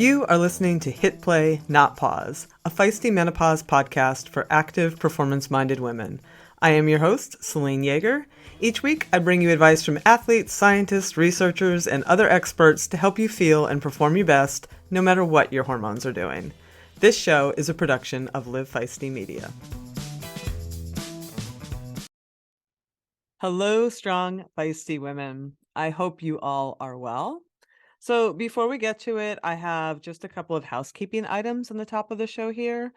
You are listening to Hit Play, Not Pause, a feisty menopause podcast for active, performance-minded women. I am your host, Celine Yeager. Each week, I bring you advice from athletes, scientists, researchers, and other experts to help you feel and perform your best, no matter what your hormones are doing. This show is a production of Live Feisty Media. Hello, strong, feisty women. I hope you all are well. So before we get to it, I have just a couple of housekeeping items on the top of the show here.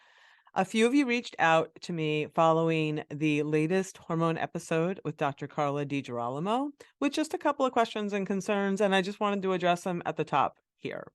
A few of you reached out to me following the latest hormone episode with Dr. Carla DiGirolamo with just a couple of questions and concerns, and I just wanted to address them at the top here.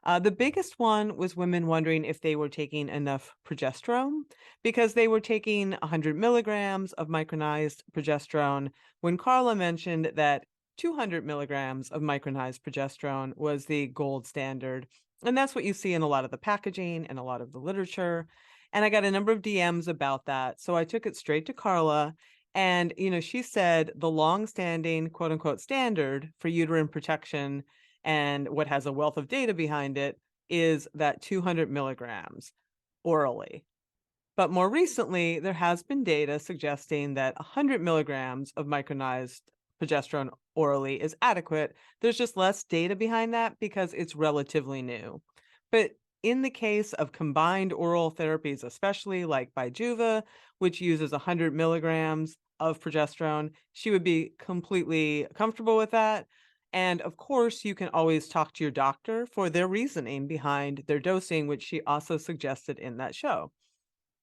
The biggest one was women wondering if they were taking enough progesterone because they were taking 100 milligrams of micronized progesterone when Carla mentioned that 200 milligrams of micronized progesterone was the gold standard. And that's what you see in a lot of the packaging and a lot of the literature. And I got a number of DMs about that. So I took it straight to Carla. And, she said the long-standing quote unquote standard for uterine protection and what has a wealth of data behind it is that 200 milligrams orally. But more recently, there has been data suggesting that 100 milligrams of micronized progesterone orally is adequate. There's just less data behind that because it's relatively new. But in the case of combined oral therapies, especially like Bijuva, which uses 100 milligrams of progesterone, she would be completely comfortable with that. And of course, you can always talk to your doctor for their reasoning behind their dosing, which she also suggested in that show.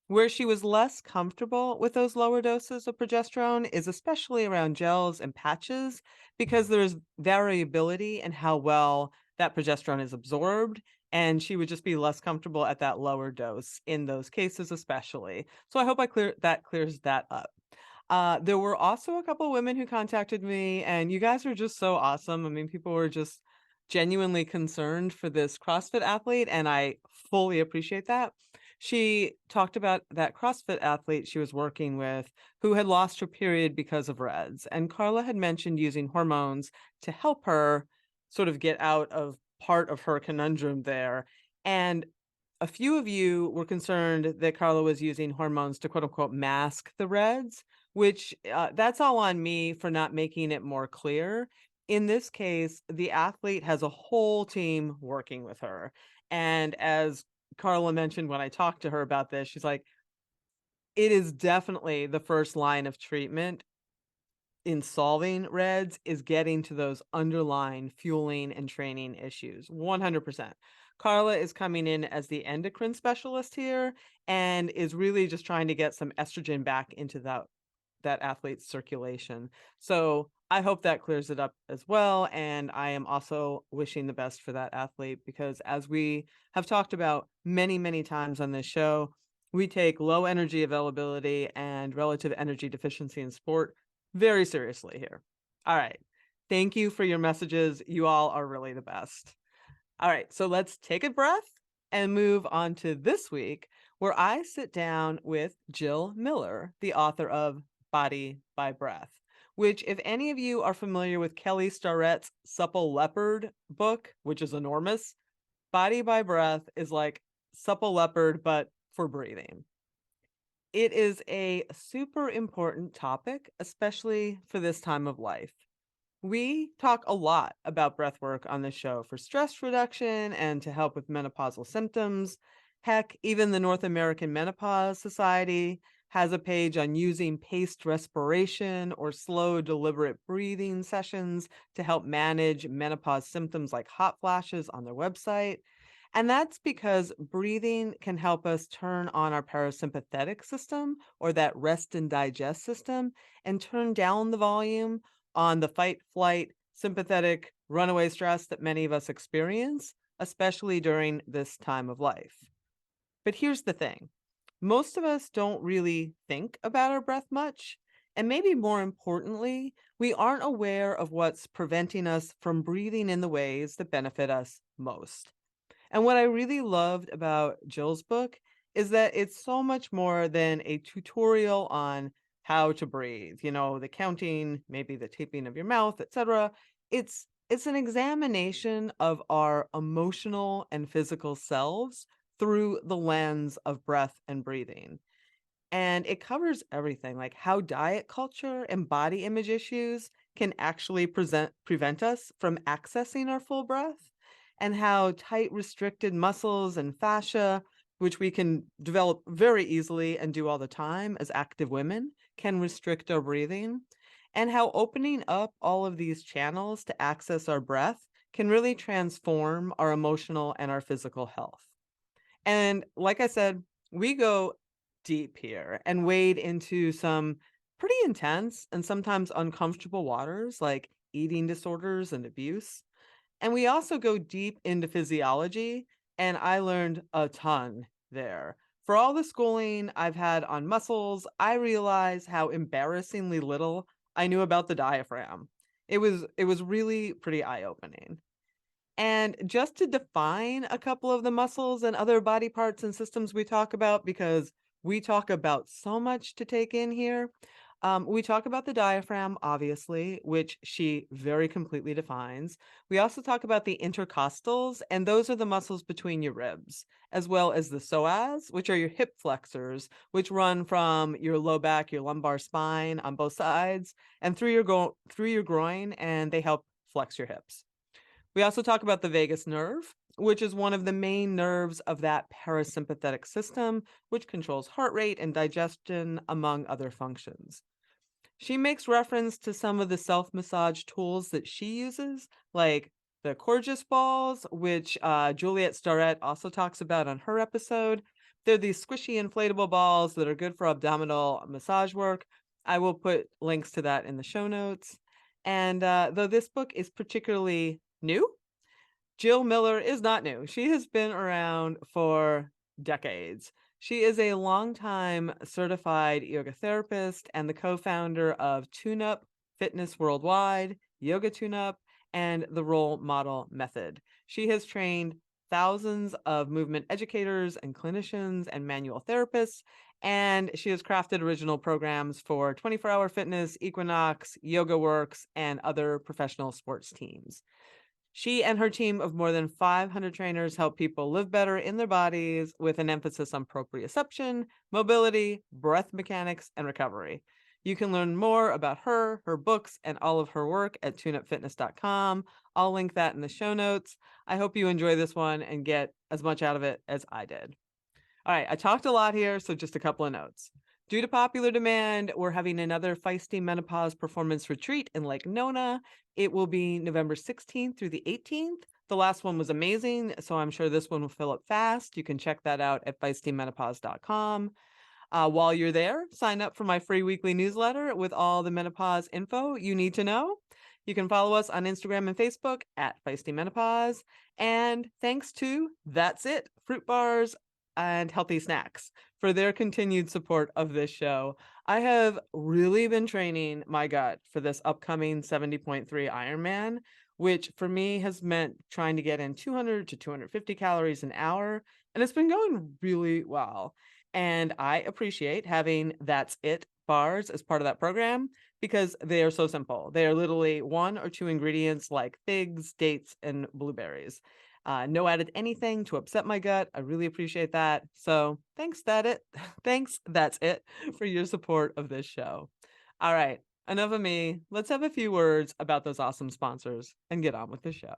Where she was less comfortable with those lower doses of progesterone is especially around gels and patches because there's variability in how well that progesterone is absorbed, and she would just be less comfortable at that lower dose in those cases especially. So I hope clears that up. There were also a couple of women who contacted me, and you guys are just so awesome. I mean, people were just genuinely concerned for this CrossFit athlete, and I fully appreciate that. She talked about that CrossFit athlete she was working with who had lost her period because of REDS. And Carla had mentioned using hormones to help her sort of get out of part of her conundrum there. And a few of you were concerned that Carla was using hormones to quote unquote mask the REDS, which that's all on me for not making it more clear. In this case, the athlete has a whole team working with her. And as Carla mentioned when I talked to her about this, she's like, it is definitely the first line of treatment in solving REDS is getting to those underlying fueling and training issues. 100%. Carla is coming in as the endocrine specialist here and is really just trying to get some estrogen back into that athlete's circulation. So I hope that clears it up as well. And I am also wishing the best for that athlete because as we have talked about many, many times on this show, we take low energy availability and relative energy deficiency in sport very seriously here. All right. Thank you for your messages. You all are really the best. All right. So let's take a breath and move on to this week where I sit down with Jill Miller, the author of Body by Breath, which if any of you are familiar with Kelly Starrett's Supple Leopard book, which is enormous, Body by Breath is like Supple Leopard, but for breathing. It is a super important topic, especially for this time of life. We talk a lot about breath work on the show for stress reduction and to help with menopausal symptoms. Heck, even the North American Menopause Society has a page on using paced respiration or slow, deliberate breathing sessions to help manage menopause symptoms like hot flashes on their website. And that's because breathing can help us turn on our parasympathetic system or that rest and digest system and turn down the volume on the fight, flight, sympathetic runaway stress that many of us experience, especially during this time of life. But here's the thing. Most of us don't really think about our breath much. And maybe more importantly, we aren't aware of what's preventing us from breathing in the ways that benefit us most. And what I really loved about Jill's book is that it's so much more than a tutorial on how to breathe, the counting, maybe the taping of your mouth, etc. It's It's an examination of our emotional and physical selves through the lens of breath and breathing. And it covers everything, like how diet culture and body image issues can actually prevent us from accessing our full breath, and how tight, restricted muscles and fascia, which we can develop very easily and do all the time as active women, can restrict our breathing, and how opening up all of these channels to access our breath can really transform our emotional and our physical health. And like I said, we go deep here and wade into some pretty intense and sometimes uncomfortable waters like eating disorders and abuse. And we also go deep into physiology, and I learned a ton there. For all the schooling I've had on muscles, I realize how embarrassingly little I knew about the diaphragm. It was really pretty eye-opening. And just to define a couple of the muscles and other body parts and systems we talk about, because we talk about so much to take in here. We talk about the diaphragm, obviously, which she very completely defines. We also talk about the intercostals, and those are the muscles between your ribs, as well as the psoas, which are your hip flexors, which run from your low back, your lumbar spine on both sides, and through your groin, and they help flex your hips. We also talk about the vagus nerve, which is one of the main nerves of that parasympathetic system, which controls heart rate and digestion, among other functions. She makes reference to some of the self massage tools that she uses, like the Corgus balls, which Juliet Starrett also talks about on her episode. They're these squishy inflatable balls that are good for abdominal massage work. I will put links to that in the show notes. And though this book is particularly new, Jill Miller is not new. She has been around for decades. She is a longtime certified yoga therapist and the co-founder of Tune Up Fitness Worldwide, Yoga Tune Up, and the Role Model Method. She has trained thousands of movement educators and clinicians and manual therapists, and she has crafted original programs for 24-hour fitness, Equinox, Yoga Works, and other professional sports teams. She and her team of more than 500 trainers help people live better in their bodies with an emphasis on proprioception, mobility, breath mechanics, and recovery. You can learn more about her, her books, and all of her work at tuneupfitness.com. I'll link that in the show notes. I hope you enjoy this one and get as much out of it as I did. All right, I talked a lot here, so just a couple of notes. Due to popular demand, we're having another Feisty Menopause performance retreat in Lake Nona. It will be November 16th through the 18th. The last one was amazing, so I'm sure this one will fill up fast. You can check that out at feistymenopause.com. While you're there, sign up for my free weekly newsletter with all the menopause info you need to know. You can follow us on Instagram and Facebook at Feisty Menopause. And thanks to That's It, Fruit Bars and Healthy Snacks for their continued support of this show. I have really been training my gut for this upcoming 70.3 Ironman, which for me has meant trying to get in 200 to 250 calories an hour. And it's been going really well. And I appreciate having That's It bars as part of that program because they are so simple. They are literally one or two ingredients like figs, dates, and blueberries. No added anything to upset my gut. I really appreciate that. So thanks, thanks, That's It, for your support of this show. All right, enough of me. Let's have a few words about those awesome sponsors and get on with the show.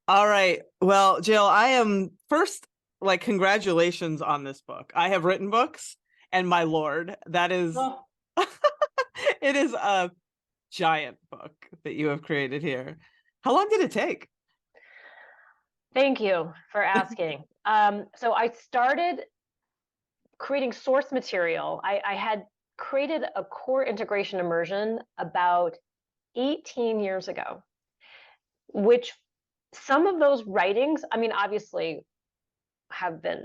All right. Well, Jill, I am first, like, congratulations on this book. I have written books, and my lord, that is, Oh, it is a giant book that you have created here. How long did it take? thank you for asking. So I started creating source material. I had created a core integration immersion about 18 years ago, which some of those writings, I mean, obviously have been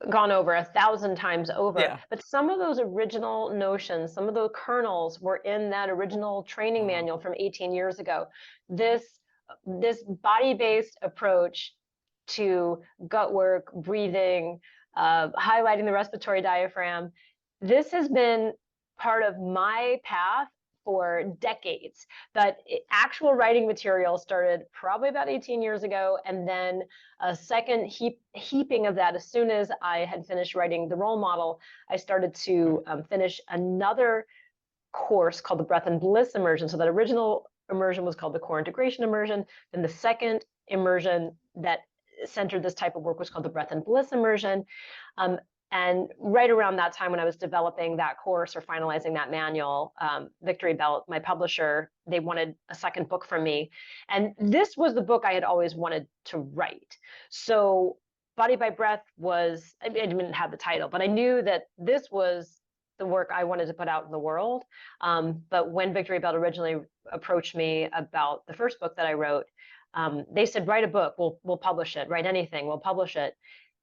gone over 1,000 times over, Yeah. but some of those original notions, some of the kernels were in that original training Wow. manual from 18 years ago. This body-based approach to gut work, breathing, highlighting the respiratory diaphragm, this has been part of my path for decades. But actual writing material started probably about 18 years ago, and then a second heaping of that. As soon as I had finished writing the role model, I started to finish another course called the Breath and Bliss immersion. So that original immersion was called the Core Integration immersion. Then the second immersion that centered this type of work was called the Breath and Bliss immersion. And right around that time when I was developing that course or finalizing that manual, Victory Belt, my publisher, they wanted a second book from me. And this was the book I had always wanted to write. So Body by Breath was, I didn't have the title, but I knew that this was the work I wanted to put out in the world. But when Victory Belt originally approached me about the first book that I wrote, they said, write a book, we'll publish it, write anything, we'll publish it.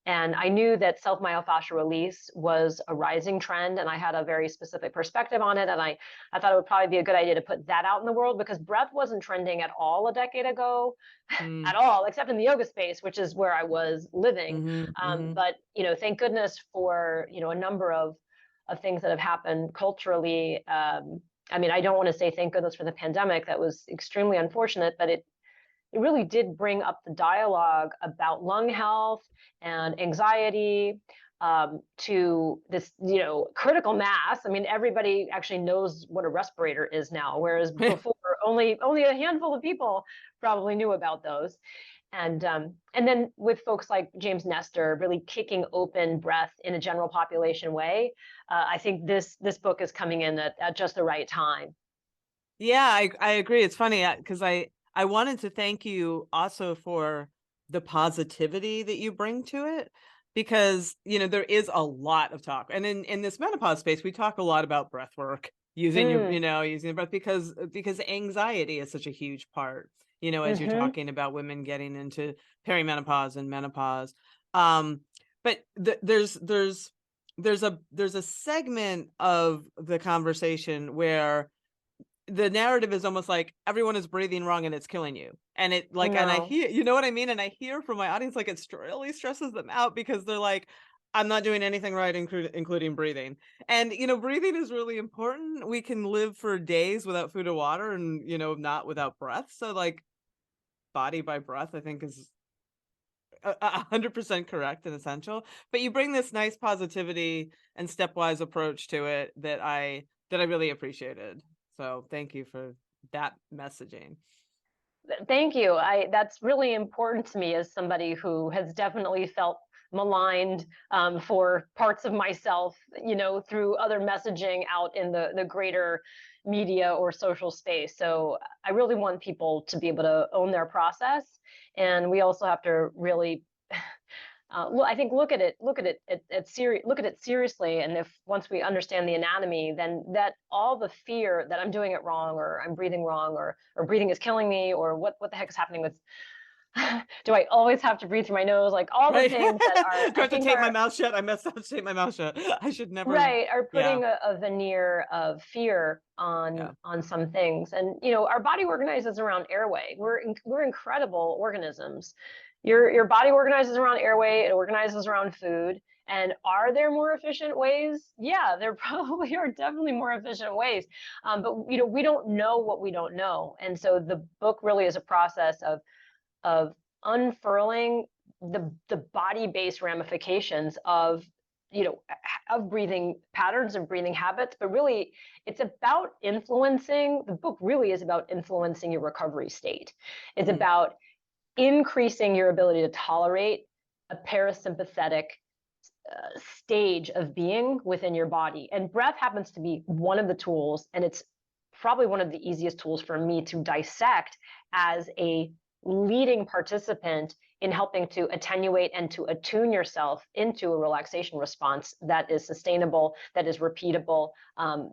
And I knew that self-myofascial release was a rising trend, and I had a very specific perspective on it. And I thought it would probably be a good idea to put that out in the world, because breath wasn't trending at all a decade ago, Mm. at all, except in the yoga space, which is where I was living. Mhm, mhm. But thank goodness for a number of things that have happened culturally. I mean, I don't want to say thank goodness for the pandemic. That was extremely unfortunate, but it really did bring up the dialogue about lung health and anxiety, to this, critical mass. I mean, everybody actually knows what a respirator is now, whereas before only a handful of people probably knew about those. And then with folks like James Nestor really kicking open breath in a general population way, I think this book is coming in at just the right time. Yeah, I agree. It's funny, because I wanted to thank you also for the positivity that you bring to it, because, there is a lot of talk. And in this menopause space, we talk a lot about breath work, using Mm, using the breath, because anxiety is such a huge part, as you're hmm talking about women getting into perimenopause and menopause. Um, but there's a segment of the conversation where the narrative is almost like everyone is breathing wrong and it's killing you. And it like, and I No. hear, you know what I mean? And I hear from my audience, like really stresses them out, because they're like, I'm not doing anything right, including breathing. And, breathing is really important. We can live for days without food or water and, not without breath. So like body by breath, I think is 100% correct and essential. But you bring this nice positivity and stepwise approach to it that I really appreciated. So thank you for that messaging. Thank you. That's really important to me as somebody who has definitely felt maligned, for parts of myself, through other messaging out in the greater media or social space. So I really want people to be able to own their process, and we also have to really well, I think look at it seriously. And if once we understand the anatomy, then that all the fear that I'm doing it wrong, or I'm breathing wrong, or breathing is killing me, or what the heck is happening with do I always have to breathe through my nose, like all the Right? things that are, Do I I have to think, tape my are mouth shut? I messed up to tape my mouth shut. I should never. right, are Yeah. putting a veneer of fear Yeah. on some things. And our body organizes around airway. We're incredible organisms. Your body organizes around airway, it organizes around food. And are there more efficient ways? Yeah, there probably are, definitely more efficient ways. But we don't know what we don't know. And so the book really is a process of unfurling the body-based ramifications of of breathing patterns and breathing habits. But really, it's about influencing, the book really is about influencing your recovery state. It's Mhm. about increasing your ability to tolerate a parasympathetic stage of being within your body. And breath happens to be one of the tools, and it's probably one of the easiest tools for me to dissect as a leading participant in helping to attenuate and to attune yourself into a relaxation response that is sustainable, that is repeatable,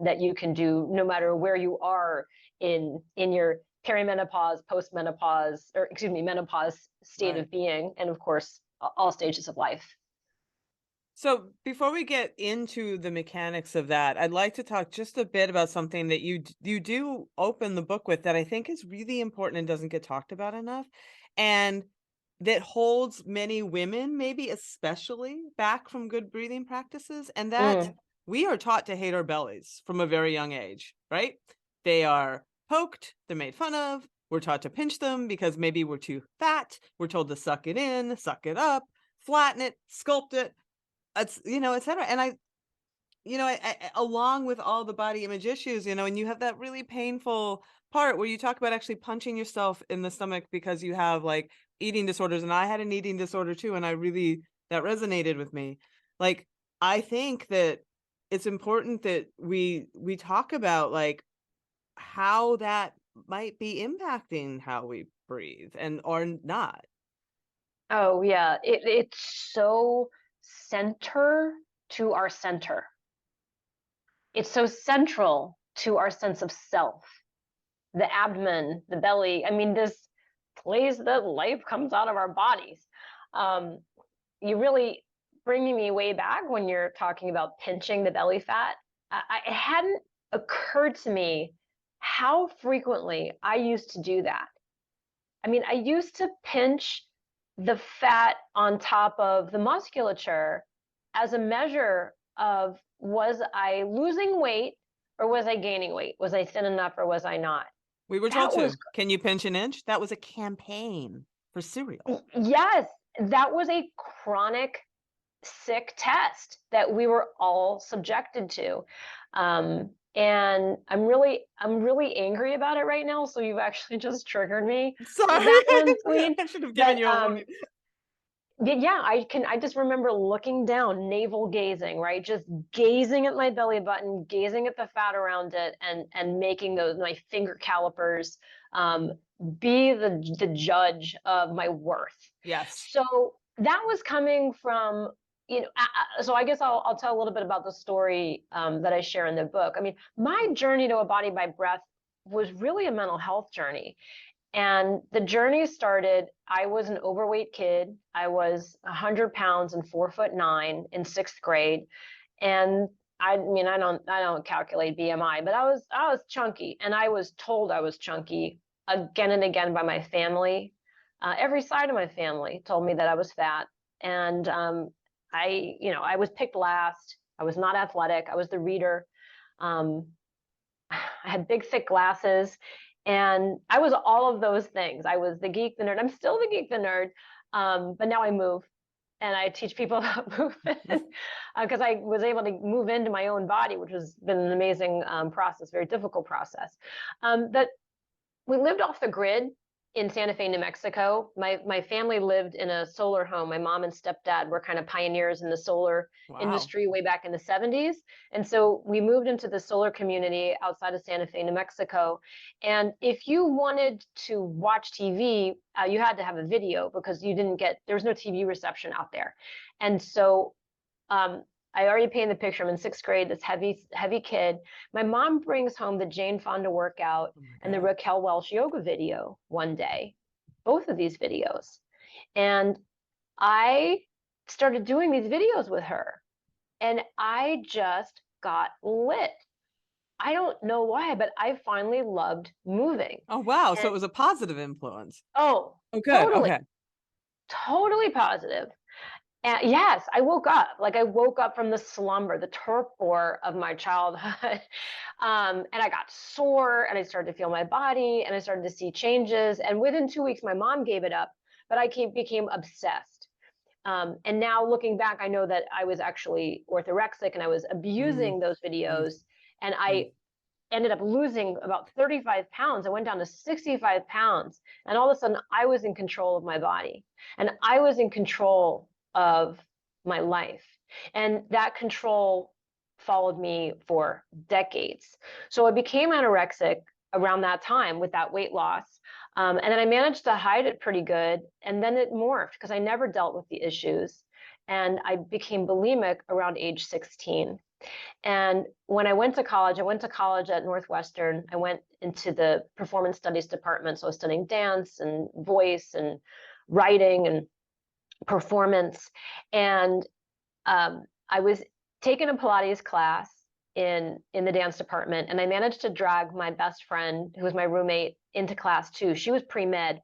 that you can do no matter where you are in your perimenopause, postmenopause, or excuse me, menopause state Right. of being, and of course, all stages of life. So before we get into the mechanics of that, I'd like to talk just a bit about something that you do open the book with that I think is really important and doesn't get talked about enough, and that holds many women, maybe especially, back from good breathing practices, and that Mm, we are taught to hate our bellies from a very young age, right? They are poked, they're made fun of, we're taught to pinch them because maybe we're too fat, we're told to suck it in, suck it up, flatten it, sculpt it, it's etcetera, and along with all the body image issues, and you have that really painful part where you talk about actually punching yourself in the stomach because you have, like, eating disorders, and I had an eating disorder too, and I really that resonated with me. Like, I think that it's important that we talk about, like, how that might be impacting how we breathe and or not. Oh, yeah. It's so center to our center. It's so central to our sense of self. The abdomen, the belly. I mean, this place that life comes out of our bodies. Um, you really bringing me way back when you're talking about pinching the belly fat. It hadn't occurred to me how frequently I used to do that. I mean, I used to pinch the fat on top of the musculature as a measure of, was I losing weight or was I gaining weight? Was I thin enough or was I not? We were told That was, to. Can you pinch an inch? That was a campaign for cereal. yes, that was a chronic sick test that we were all subjected to. And I'm really angry about it right now. So you've actually just triggered me Sorry. with that one, Queen. I should have given That you a warning. yeah, I just remember looking down, navel gazing, right? Just gazing at my belly button, gazing at the fat around it, and making those my finger calipers um, be the judge of my worth. Yes. So that was coming from, so I guess I'll tell a little bit about the story that I share in the book. I mean, my journey to a body by breath was really a mental health journey. And the journey started, I was an overweight kid. I was 100 pounds and 4'9" in sixth grade. And I mean, I don't calculate BMI, but I was chunky, and I was told I was chunky again and again by my family. Every side of my family told me that I was fat, and I was picked last. I was not athletic. I was the reader. Um, I had big, thick glasses, and I was all of those things. I was the geek, the nerd. I'm still the geek, the nerd, but now I move and I teach people about movement because I was able to move into my own body, which has been an amazing process, very difficult process. But we lived off the grid in Santa Fe, New Mexico. My family lived in a solar home. My mom and stepdad were kind of pioneers in the solar Wow. industry way back in the 70s. And so we moved into the solar community outside of Santa Fe, New Mexico. And if you wanted to watch TV, you had to have a video because there was no TV reception out there. And so um, I already painted the picture. I'm in sixth grade, this heavy, heavy kid. My mom brings home the Jane Fonda workout Oh my and the god. Raquel Welch yoga video one day, both of these videos. And I started doing these videos with her, and I just got lit. I don't know why, but I finally loved moving. Oh, wow, so And it was a positive influence. oh, Oh, good, totally, okay. totally positive. And yes, I woke up. Like I woke up from the slumber, the torpor of my childhood. And I got sore and I started to feel my body and I started to see changes. And within 2 weeks, my mom gave it up, but became obsessed. And now looking back, I know that I was actually orthorexic and I was Mm, abusing those mm, videos. And mm. I ended up losing about 35 pounds. I went down to 65 pounds. And all of a sudden, I was in control of my body and I was in control of my life. And that control followed me for decades. So I became anorexic around that time with that weight loss. And then I managed to hide it pretty good. And then it morphed because I never dealt with the issues. And I became bulimic around age 16. And when I went to college at Northwestern. I went into the performance studies department. So I was studying dance and voice and writing and performance. And I was taking a Pilates class in the dance department, and I managed to drag my best friend, who was my roommate, into class too. She was pre-med,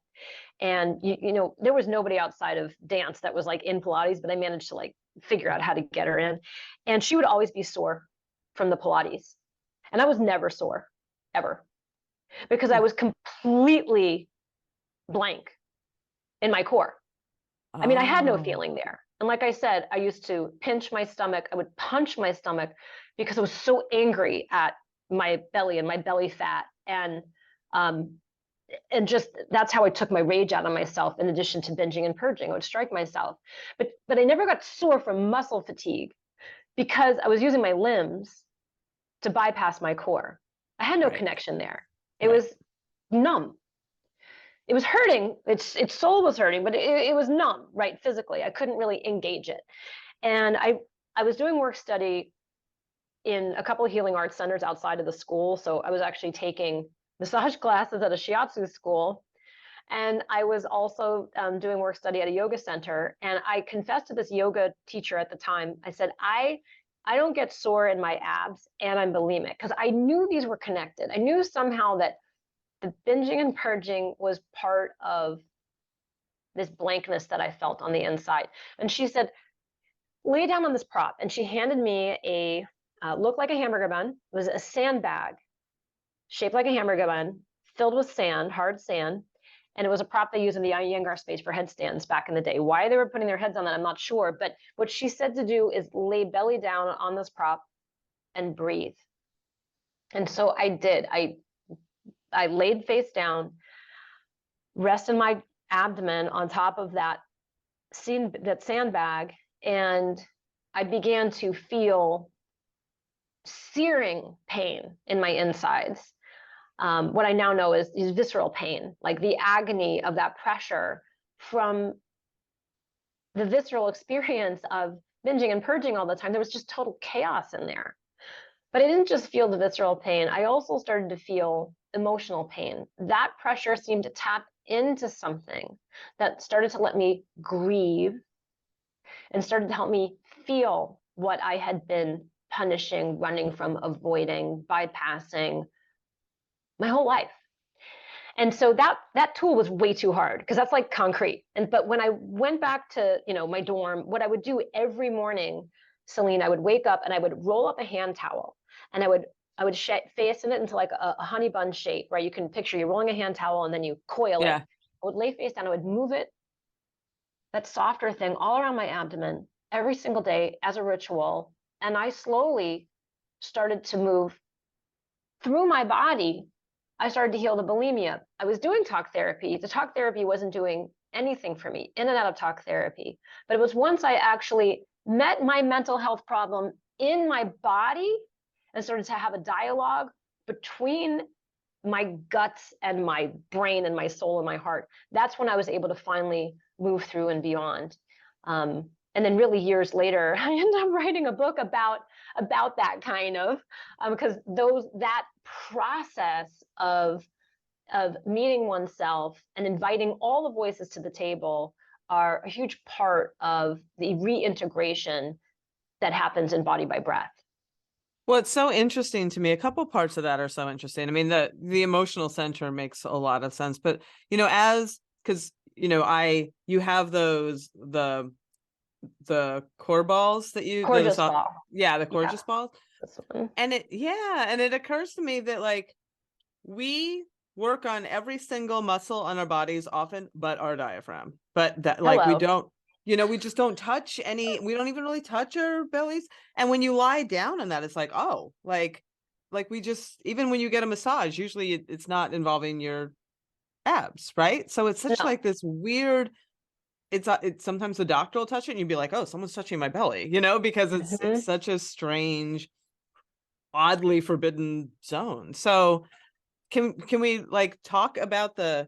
and there was nobody outside of dance that was like in Pilates, but I managed to like figure out how to get her in. And she would always be sore from the Pilates, and I was never sore ever. because I was completely blank in my core. I mean, I had no Oh, feeling there. And like I said, I used to pinch my stomach. I would punch my stomach because I was so angry at my belly and my belly fat. Um, and just that's how I took my rage out on myself. In addition to binging and purging, I would strike myself. But I never got sore from muscle fatigue because I was using my limbs to bypass my core. I had no right, connection there. It right. was numb. It was hurting. Its soul was hurting, but it was numb, right? Physically, I couldn't really engage it. And I was doing work study in a couple of healing arts centers outside of the school. So I was actually taking massage classes at a shiatsu school. And I was also doing work study at a yoga center. And I confessed to this yoga teacher at the time. I said, I don't get sore in my abs and I'm bulimic, because I knew these were connected. I knew somehow that the binging and purging was part of this blankness that I felt on the inside. And she said, lay down on this prop. And she handed me a looked like a hamburger bun. It was a sandbag shaped like a hamburger bun, filled with sand, hard sand. And it was a prop they used in the Iyengar space for headstands back in the day. Why they were putting their heads on that, I'm not sure. But what she said to do is lay belly down on this prop and breathe. And so I did. I laid face down, rested my abdomen on top of that sandbag, and I began to feel searing pain in my insides. What I now know is visceral pain, like the agony of that pressure from the visceral experience of binging and purging all the time. There was just total chaos in there. But I didn't just feel the visceral pain, I also started to feel emotional pain. That pressure seemed to tap into something that started to let me grieve and started to help me feel what I had been punishing, running from, avoiding, bypassing my whole life. And so that tool was way too hard because that's like concrete. But when I went back to my dorm, what I would do every morning, Celine, I would wake up and I would roll up a hand towel, and I would fasten it into like a honey bun shape, where you can picture you're rolling a hand towel and then you coil it. Yeah. I would lay face down. I would move it, that softer thing, all around my abdomen every single day as a ritual. And I slowly started to move through my body. I started to heal the bulimia. I was doing talk therapy. The talk therapy wasn't doing anything for me, in and out of talk therapy. But it was once I actually met my mental health problem in my body and started to have a dialogue between my guts and my brain and my soul and my heart. That's when I was able to finally move through and beyond. And then really years later, I ended up writing a book about that kind of, because that process of meeting oneself and inviting all the voices to the table are a huge part of the reintegration that happens in Body by Breath. Well, it's so interesting to me. A couple parts of that are so interesting. I mean, the emotional center makes a lot of sense, but because you have the core balls that Gorgeous ball. yeah, the Yeah, gorgeous balls. this one. And it occurs to me that like we work on every single muscle on our bodies often, but our diaphragm. But that like we Hello. don't, we just don't touch we don't even really touch our bellies. And when you lie down on that, it's like, oh, like we just, even when you get a massage, usually it's not involving your abs, right? So it's such No. like this weird, it's sometimes the doctor will touch it and you'd be like, oh, someone's touching my belly, because it's Mm-hmm. such a strange, oddly forbidden zone. So can we like talk about that?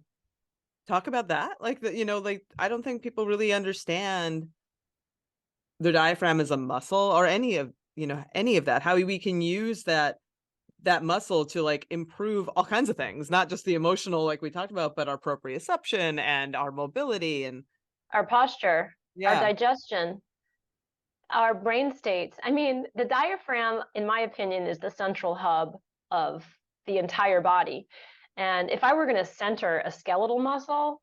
Like like I don't think people really understand their diaphragm as a muscle or any of that. How we can use that muscle to like improve all kinds of things, not just the emotional like we talked about, but our proprioception and our mobility and Our posture, our yeah. digestion, our brain states. I mean, the diaphragm, in my opinion, is the central hub of the entire body. And if I were going to center a skeletal muscle,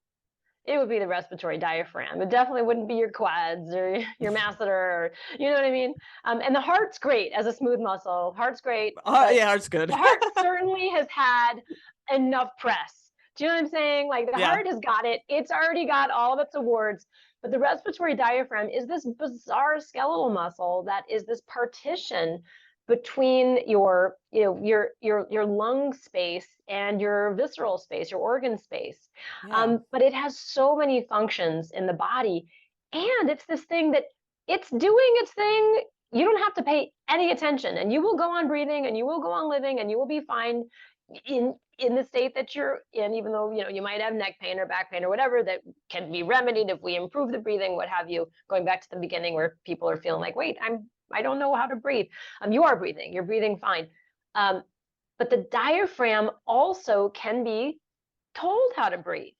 it would be the respiratory diaphragm. It definitely wouldn't be your quads or your masseter, or you know what I mean? And the heart's great as a smooth muscle. Heart's great, but Yeah, it's good. the heart certainly has had enough press. Do you know what I'm saying? Like the Yeah. heart has got it. It's already got all of its awards. But the respiratory diaphragm is this bizarre skeletal muscle that is this partition between your, your lung space and your visceral space, your organ space. Yeah. But it has so many functions in the body, and it's this thing that it's doing its thing. You don't have to pay any attention, and you will go on breathing, and you will go on living, and you will be fine in the state that you're in, even though you might have neck pain or back pain or whatever that can be remedied if we improve the breathing, what have you. Going back to the beginning where people are feeling like, wait, I don't know how to breathe. You are breathing. You're breathing fine. But the diaphragm also can be told how to breathe.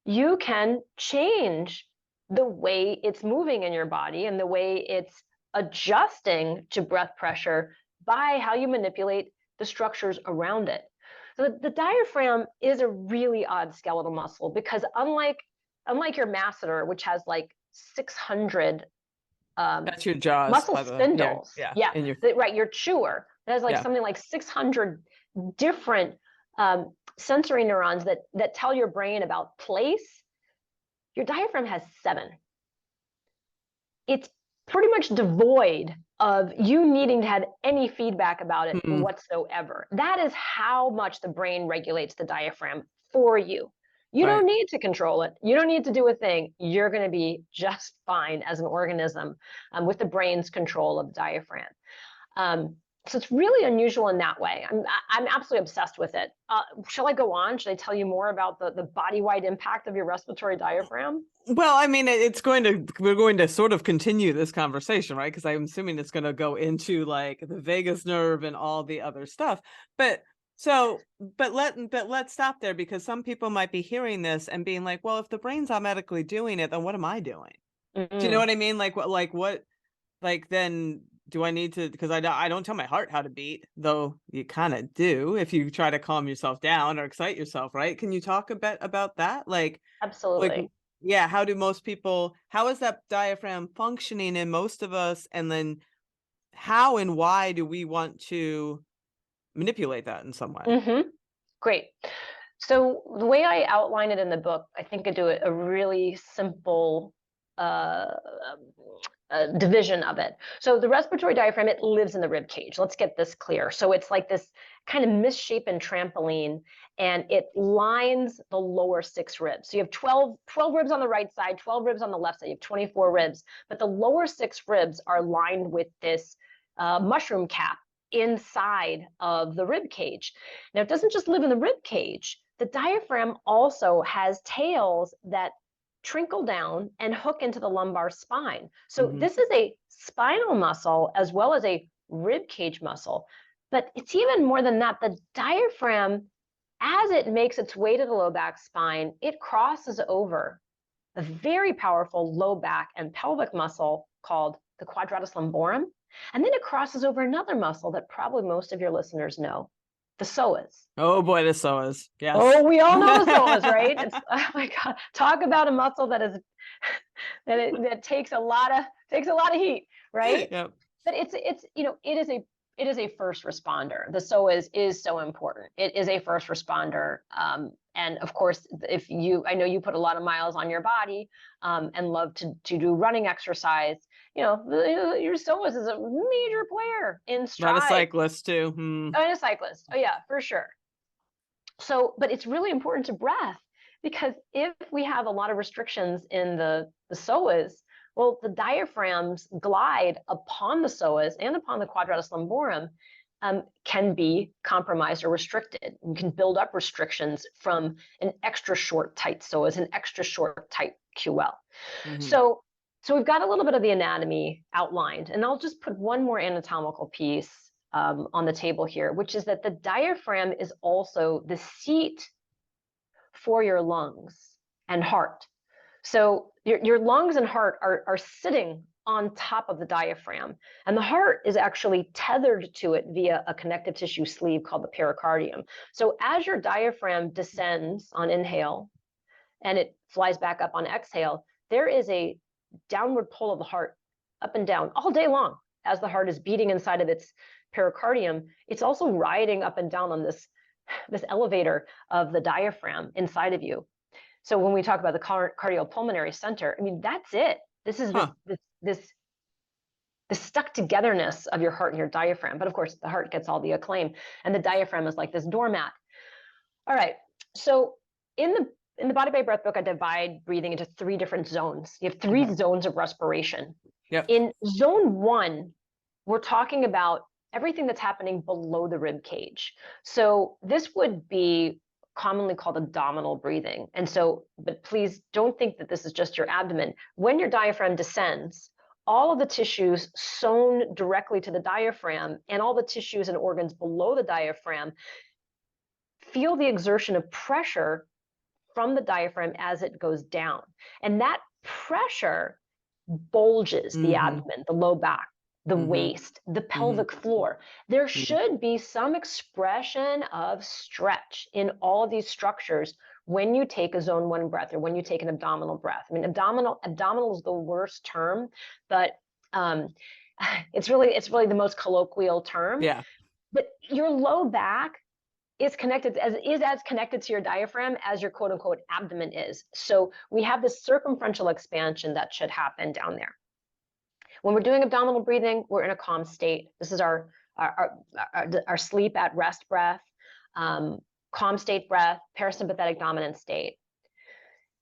You can change the way it's moving in your body and the way it's adjusting to breath pressure by how you manipulate the structures around it. So the diaphragm is a really odd skeletal muscle because unlike your masseter, which has like 600 That's your jaws, muscle by the way. Yeah. spindles, Yeah. yeah, In your, right, your chewer, that has like yeah. something like 600 different sensory neurons that tell your brain about place. Your diaphragm has 7. It's pretty much devoid of you needing to have any feedback about it Mm, whatsoever. That is how much the brain regulates the diaphragm for you. You right. don't need to control it. You don't need to do a thing. You're going to be just fine as an organism with the brain's control of the diaphragm. Um, so it's really unusual in that way. I'm absolutely obsessed with it. Shall I go on? Should I tell you more about the body-wide impact of your respiratory diaphragm? Well, I mean, we're going to sort of continue this conversation, right? Because I'm assuming it's going to go into like the vagus nerve and all the other stuff. But let's stop there because some people might be hearing this and being like, well, if the brain's automatically doing it, then what am I doing? Do you know Mm-hmm. what I mean? Like then do I need to, because I don't tell my heart how to beat, though you kind of do if you try to calm yourself down or excite yourself, right? Can you talk a bit about that? Like, Absolutely. yeah, how is that diaphragm functioning in most of us? And then how and why do we want to manipulate that in some way? Mm-hmm. Great. So the way I outline it in the book, I think I do a really simple uh, division of it. So the respiratory diaphragm, it lives in the rib cage. Let's get this clear. So it's like this kind of misshapen trampoline, and it lines the lower 6 ribs. So you have 12 ribs on the right side, 12 ribs on the left side. You have 24 ribs, but the lower 6 ribs are lined with this mushroom cap inside of the rib cage. Now, it doesn't just live in the rib cage. The diaphragm also has tails that trickle down and hook into the lumbar spine. So Hmm. this is a spinal muscle as well as a rib cage muscle. But it's even more than that. The diaphragm, as it makes its way to the low back spine, it crosses over a very powerful low back and pelvic muscle called the quadratus lumborum. And then it crosses over another muscle that probably most of your listeners know, the psoas. Oh boy, the psoas. Oh, Yes. we all know the psoas, right? It's, oh my God, talk about a muscle that is that takes a lot of heat, right? Yep. But it's it is a first responder. The psoas is so important. It is a first responder. And of course, I know you put a lot of miles on your body and love to do running exercise. Your psoas is a major player in A lot of stride. cyclists too. Hmm. Oh, and a cyclist. Oh yeah, for sure. So, but it's really important to breath because if we have a lot of restrictions in the psoas, well, the diaphragms glide upon the psoas and upon the quadratus lumborum can be compromised or restricted. You can build up restrictions from an extra short, tight psoas, an extra short, tight QL. Hmm. So we've got a little bit of the anatomy outlined, and I'll just put one more anatomical piece on the table here, which is that the diaphragm is also the seat for your lungs and heart. So your lungs and heart are sitting on top of the diaphragm, and the heart is actually tethered to it via a connective tissue sleeve called the pericardium. So as your diaphragm descends on inhale and it flies back up on exhale, there is a downward pull of the heart up and down all day long as the heart is beating inside of its pericardium. It's also riding up and down on this this elevator of the diaphragm inside of you. So when we talk about the cardiopulmonary center, I mean, that's it. This is Huh. this the stuck togetherness of your heart and your diaphragm. But of course, the heart gets all the acclaim, and the diaphragm is like this doormat. All right. So in the Body by Breath book, I divide breathing into 3 different zones. You have 3 Okay. zones of respiration. Yep. In zone 1, we're talking about everything that's happening below the rib cage. So this would be commonly called abdominal breathing. And so, but please don't think that this is just your abdomen. When your diaphragm descends, all of the tissues sewn directly to the diaphragm and all the tissues and organs below the diaphragm feel the exertion of pressure from the diaphragm as it goes down. And that pressure bulges the Mm-hmm. abdomen, the low back, the Mm-hmm. waist, the Mm-hmm. pelvic floor. There Mm-hmm. should be some expression of stretch in all of these structures when you take a zone 1 breath or when you take an abdominal breath. I mean, abdominal is the worst term, but it's really the most colloquial term. Yeah. But your low back is as connected to your diaphragm as your quote unquote abdomen is. So we have this circumferential expansion that should happen down there. When we're doing abdominal breathing, we're in a calm state. This is our sleep at rest breath, calm state breath, parasympathetic dominant state.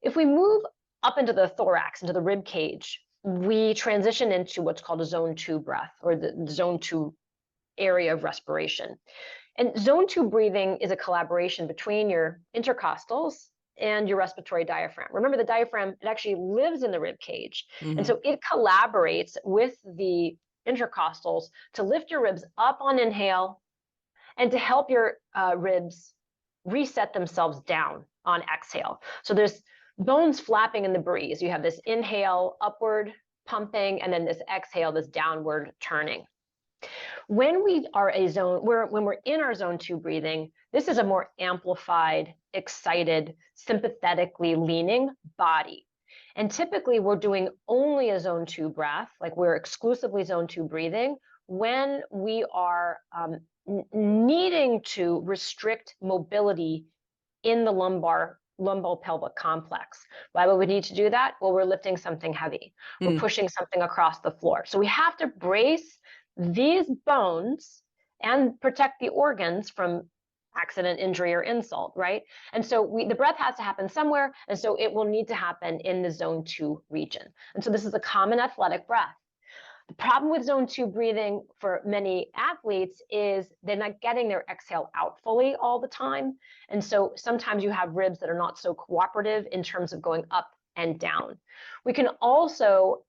If we move up into the thorax, into the rib cage, we transition into what's called a zone 2 breath, or the zone 2 area of respiration. And zone 2 breathing is a collaboration between your intercostals and your respiratory diaphragm. Remember, the diaphragm, it actually lives in the rib cage. And Mm-hmm. so it collaborates with the intercostals to lift your ribs up on inhale and to help your ribs reset themselves down on exhale. So there's bones flapping in the breeze. You have this inhale, upward pumping, and then this exhale, this downward turning. When we are when we're in our zone 2 breathing, this is a more amplified, excited, sympathetically leaning body. And typically we're doing only a zone 2 breath, like we're exclusively zone 2 breathing, when we are needing to restrict mobility in the lumbopelvic complex. Why would we need to do that? Well, we're lifting something heavy. We're pushing something across the floor. So we have to brace these bones and protect the organs from accident, injury, or insult, right? And so the breath has to happen somewhere, and so it will need to happen in the zone 2 region. And so this is a common athletic breath. The problem with zone 2 breathing for many athletes is they're not getting their exhale out fully all the time. And so sometimes you have ribs that are not so cooperative in terms of going up and down. We can also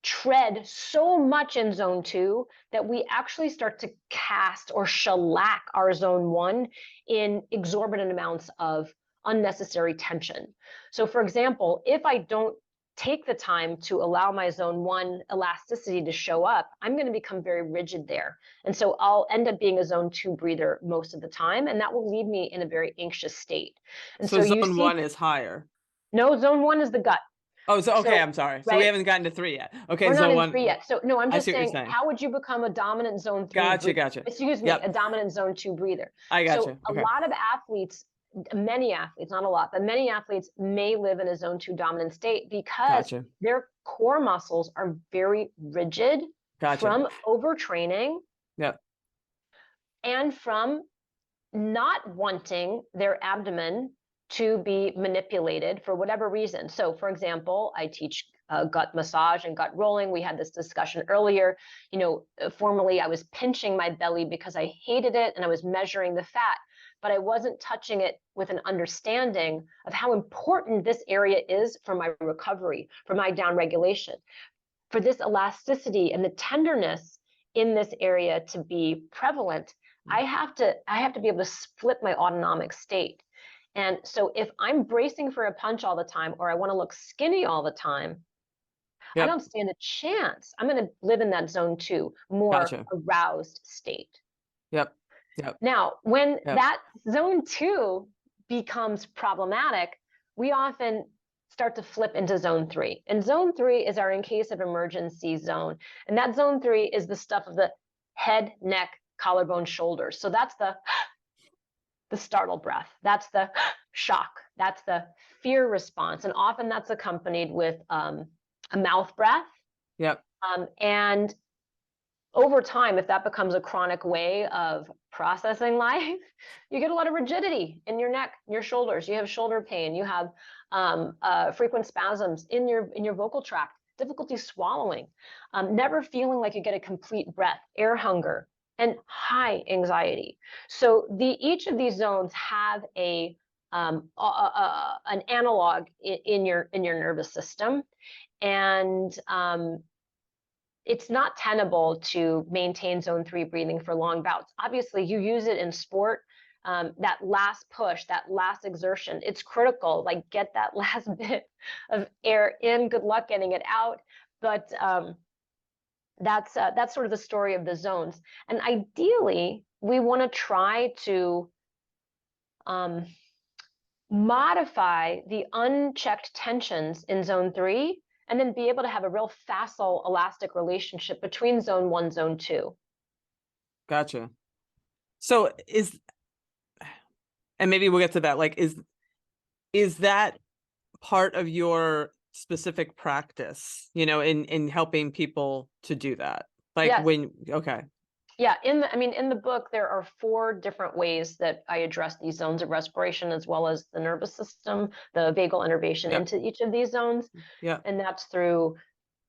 tread so much in zone 2 that we actually start to cast or shellac our zone 1 in exorbitant amounts of unnecessary tension. So for example, if I don't take the time to allow my zone 1 elasticity to show up, I'm going to become very rigid there. And so I'll end up being a zone 2 breather most of the time, and that will leave me in a very anxious state. And So so you zone see, 1 is higher. no, zone 1 is the gut. Oh, so okay, So, I'm sorry. So we right, haven't gotten to 3 yet. Okay, we're not zone in 1. 3 yet. So no, I'm I just see what you're saying, saying. how would you become a dominant zone 3 Gotcha, gotcha. excuse me, a Yep, dominant zone 2 breather? I So gotcha. a Okay, lot of athletes, many athletes, not a lot, but many athletes may live in a zone 2 dominant state because gotcha, their core muscles are very rigid gotcha. from overtraining Yep. and from not wanting their abdomen to be manipulated for whatever reason. So for example, I teach gut massage and gut rolling. We had this discussion earlier. You know, formerly I was pinching my belly because I hated it and I was measuring the fat, but I wasn't touching it with an understanding of how important this area is for my recovery, for my down regulation, for this elasticity and the tenderness in this area to be prevalent. I have to be able to split my autonomic state. And so if I'm bracing for a punch all the time, or I want to look skinny all the time, I Yep. don't stand a chance. I'm going to live in that zone 2, more Gotcha. aroused state. Yep. Yep. Now, when Yep. that zone 2 becomes problematic, we often start to flip into zone 3. And zone 3 is our in case of emergency zone. And that zone 3 is the stuff of the head, neck, collarbone, shoulders. So that's the the startle breath. That's the shock. That's the fear response. And often that's accompanied with a mouth breath. Yep. And over time, if that becomes a chronic way of processing life, you get a lot of rigidity in your neck, your shoulders. You have shoulder pain. You have frequent spasms in your vocal tract, difficulty swallowing, never feeling like you get a complete breath, air hunger, and high anxiety. So each of these zones have an analog in your nervous system, and it's not tenable to maintain zone 3 breathing for long bouts. Obviously, you use it in sport. That last push, that last exertion, it's critical. Like, get that last bit of air in. Good luck getting it out. But that's sort of the story of the zones. And ideally, we want to try to modify the unchecked tensions in zone 3, and then be able to have a real facile, elastic relationship between zone 1, zone 2. Gotcha. So and maybe we'll get to that. Like, is that part of your specific practice, in helping people to do that? Like Yes. okay. Yeah, in the book, there are 4 different ways that I address these zones of respiration, as well as the nervous system, the vagal innervation Yep. into each of these zones. Yep. And that's through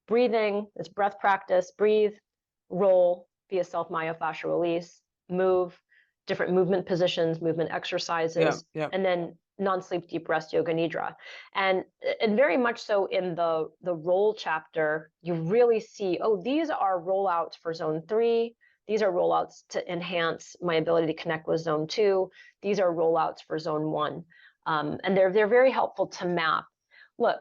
breathing, it's breath practice, breathe, roll via self-myofascial release, move, different movement positions, movement Yep. exercises, Yep. and then non-sleep deep rest yoga nidra. And very much so in the roll chapter, you really see, oh, these are rollouts for zone 3. These are rollouts to enhance my ability to connect with zone 2. These are rollouts for zone 1. And they're very helpful to map. Look,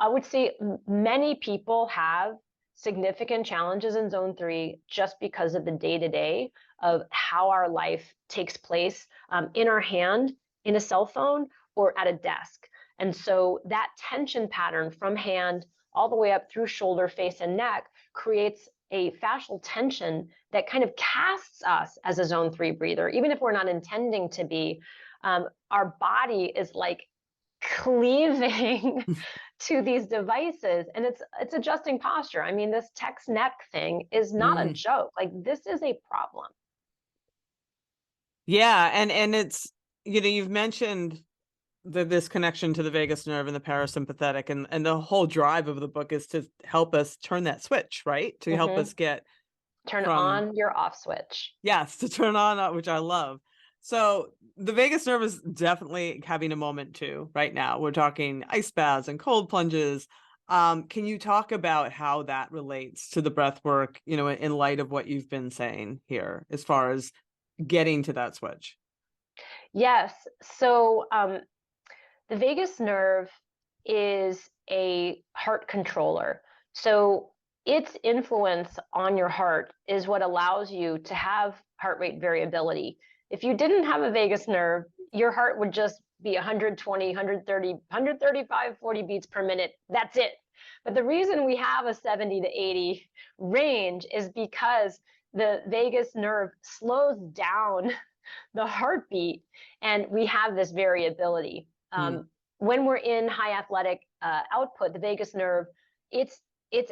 I would say many people have significant challenges in zone 3 just because of the day-to-day of how our life takes place in our hand, in a cell phone, or at a desk. And so that tension pattern from hand all the way up through shoulder, face, and neck creates a fascial tension that kind of casts us as a zone 3 breather, even if we're not intending to be. Our body is like cleaving to these devices, and it's adjusting posture. I mean, this text neck thing is not a Mm. joke. Like, this is a problem. Yeah, and it's you've mentioned this connection to the vagus nerve and the parasympathetic, and the whole drive of the book is to help us turn that switch, right? To help Hmm. us get Turn from on your off switch. yes, to turn on, which I love. So the vagus nerve is definitely having a moment too right now. We're talking ice baths and cold plunges. Can you talk about how that relates to the breath work, in light of what you've been saying here, as far as getting to that switch? Yes. So the vagus nerve is a heart controller. So its influence on your heart is what allows you to have heart rate variability. If you didn't have a vagus nerve, your heart would just be 120, 130, 135, 40 beats per minute. That's it. But the reason we have a 70 to 80 range is because the vagus nerve slows down the heartbeat, and we have this variability. Hmm. When we're in high athletic output, the vagus nerve, its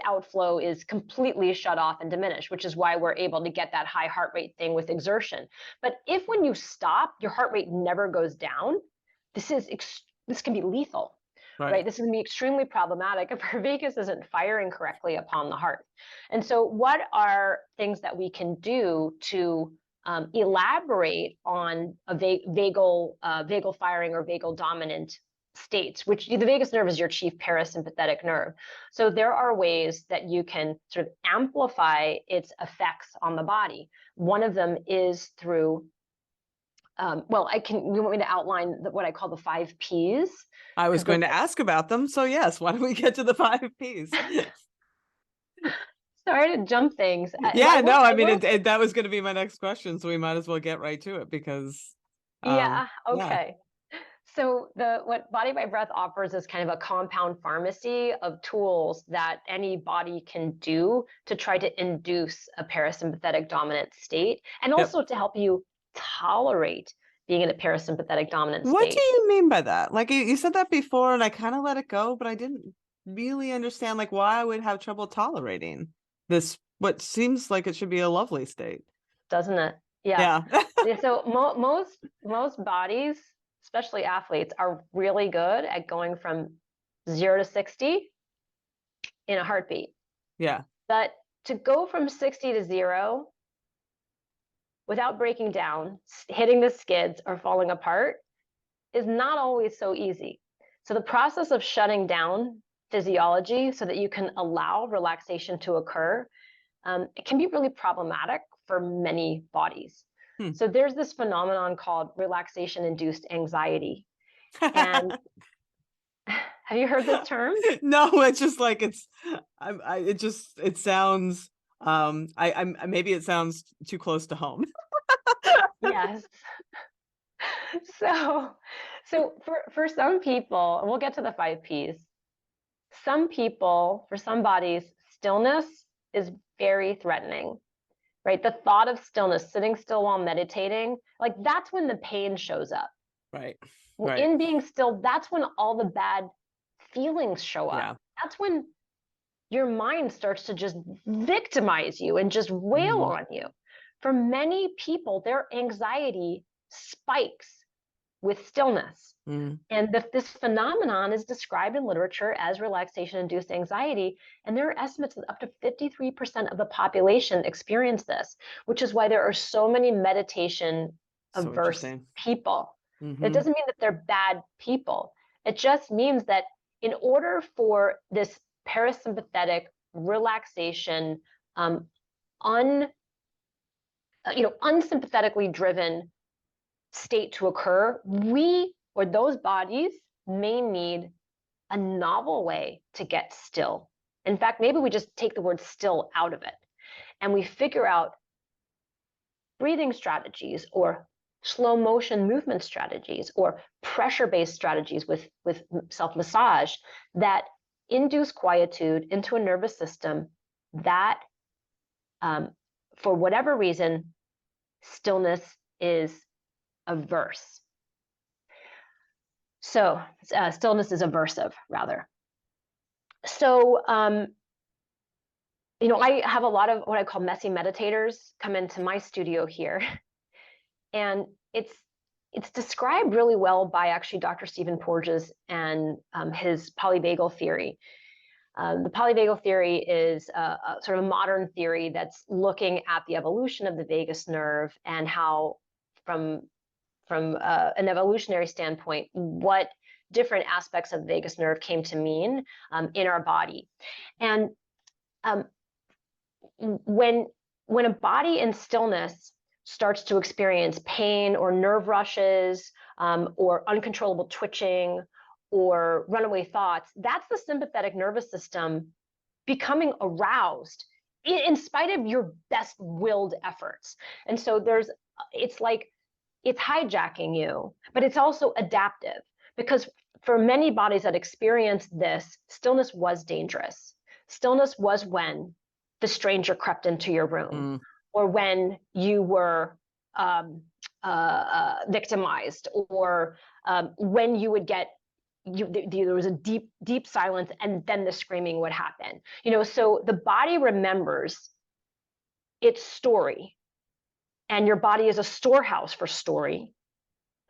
outflow is completely shut off and diminished, which is why we're able to get that high heart rate thing with exertion. But if when you stop, your heart rate never goes down, this can be lethal, Right. right? This can be extremely problematic if our vagus isn't firing correctly upon the heart. And so, what are things that we can do to elaborate on a vagal firing or vagal dominant states, which the vagus nerve is your chief parasympathetic nerve. So there are ways that you can sort of amplify its effects on the body. One of them is through, you want me to outline what I call the 5 Ps? I was Because those going to ask about them. So yes, why don't we get to the 5 Ps? sorry to jump things. Yeah, no, I I mean, will that was going to be my next question, so we might as well get right to it because, Yeah, yeah. okay. So what Body by Breath offers is kind of a compound pharmacy of tools that any body can do to try to induce a parasympathetic dominant state, and Yep. also to help you tolerate being in a parasympathetic dominant What do state. you mean by that? Like you said that before and I kind of let it go, but I didn't really understand like why I would have trouble tolerating this, what seems like it should be a lovely state. Doesn't it? Yeah. Yeah. Yeah, so most bodies, especially athletes, are really good at going from 0 to 60 in a heartbeat. Yeah. But to go from 60 to 0 without breaking down, hitting the skids, or falling apart is not always so easy. So the process of shutting down physiology so that you can allow relaxation to occur, it can be really problematic for many bodies. Hmm. So there's this phenomenon called relaxation-induced anxiety. And have you heard this term? No, it's just like it sounds maybe it sounds too close to home. Yes. So, so for some people, and we'll get to the 5 Ps. Some people, for some bodies, stillness is very threatening, right? The thought of stillness, sitting still while meditating, like that's when the pain shows up. Right. Right. In being still, that's when all the bad feelings show up. Yeah. That's when your mind starts to just victimize you and just wail Mhm. on you. For many people, their anxiety spikes with stillness. Mm. And this phenomenon is described in literature as relaxation-induced anxiety. And there are estimates that up to 53% of the population experience this, which is why there are so many meditation So averse interesting. people. It Mhm. doesn't mean that they're bad people. It just means that in order for this parasympathetic relaxation, um, unsympathetically driven state to occur, we or those bodies may need a novel way to get still. In fact, maybe we just take the word still out of it and we figure out breathing strategies or slow motion movement strategies or pressure based strategies with self massage that induce quietude into a nervous system that, for whatever reason, stillness is averse. So stillness is aversive, rather. So, I have a lot of what I call messy meditators come into my studio here, and it's described really well by actually Dr. Stephen Porges and his polyvagal theory. The polyvagal theory is a sort of a modern theory that's looking at the evolution of the vagus nerve and how, from an evolutionary standpoint, what different aspects of the vagus nerve came to mean in our body. And um, when a body in stillness starts to experience pain or nerve rushes or uncontrollable twitching or runaway thoughts, that's the sympathetic nervous system becoming aroused in spite of your best willed efforts. And so it's like it's hijacking you, but it's also adaptive, because for many bodies that experience this, stillness was dangerous. Stillness was when the stranger crept into your room, Mm. or when you were victimized, or when you would get there was a deep silence and then the screaming would happen. So the body remembers its story, and your body is a storehouse for story,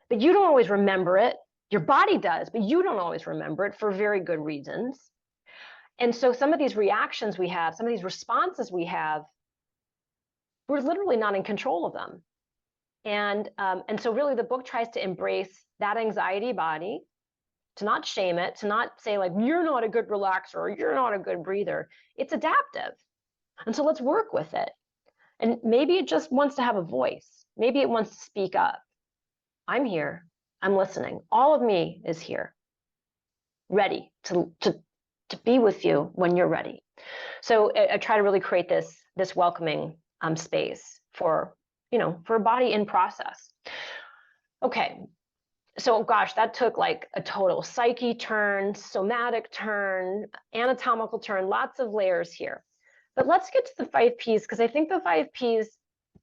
but you don't always remember it. Your body does, but you don't always remember it for very good reasons. And so some of these reactions we have, some of these responses we have, we're literally not in control of them. And so really the book tries to embrace that anxiety body, to not shame it, to not say like, you're not a good relaxer or you're not a good breather. It's adaptive. And so let's work with it. And maybe it just wants to have a voice. Maybe it wants to speak up. I'm here. I'm listening. All of me is here, ready to be with you when you're ready. So I try to really create this welcoming space for a body in process. Okay, so gosh, that took like a total psyche turn, somatic turn, anatomical turn, lots of layers here. But let's get to the 5 Ps, because I think the 5 Ps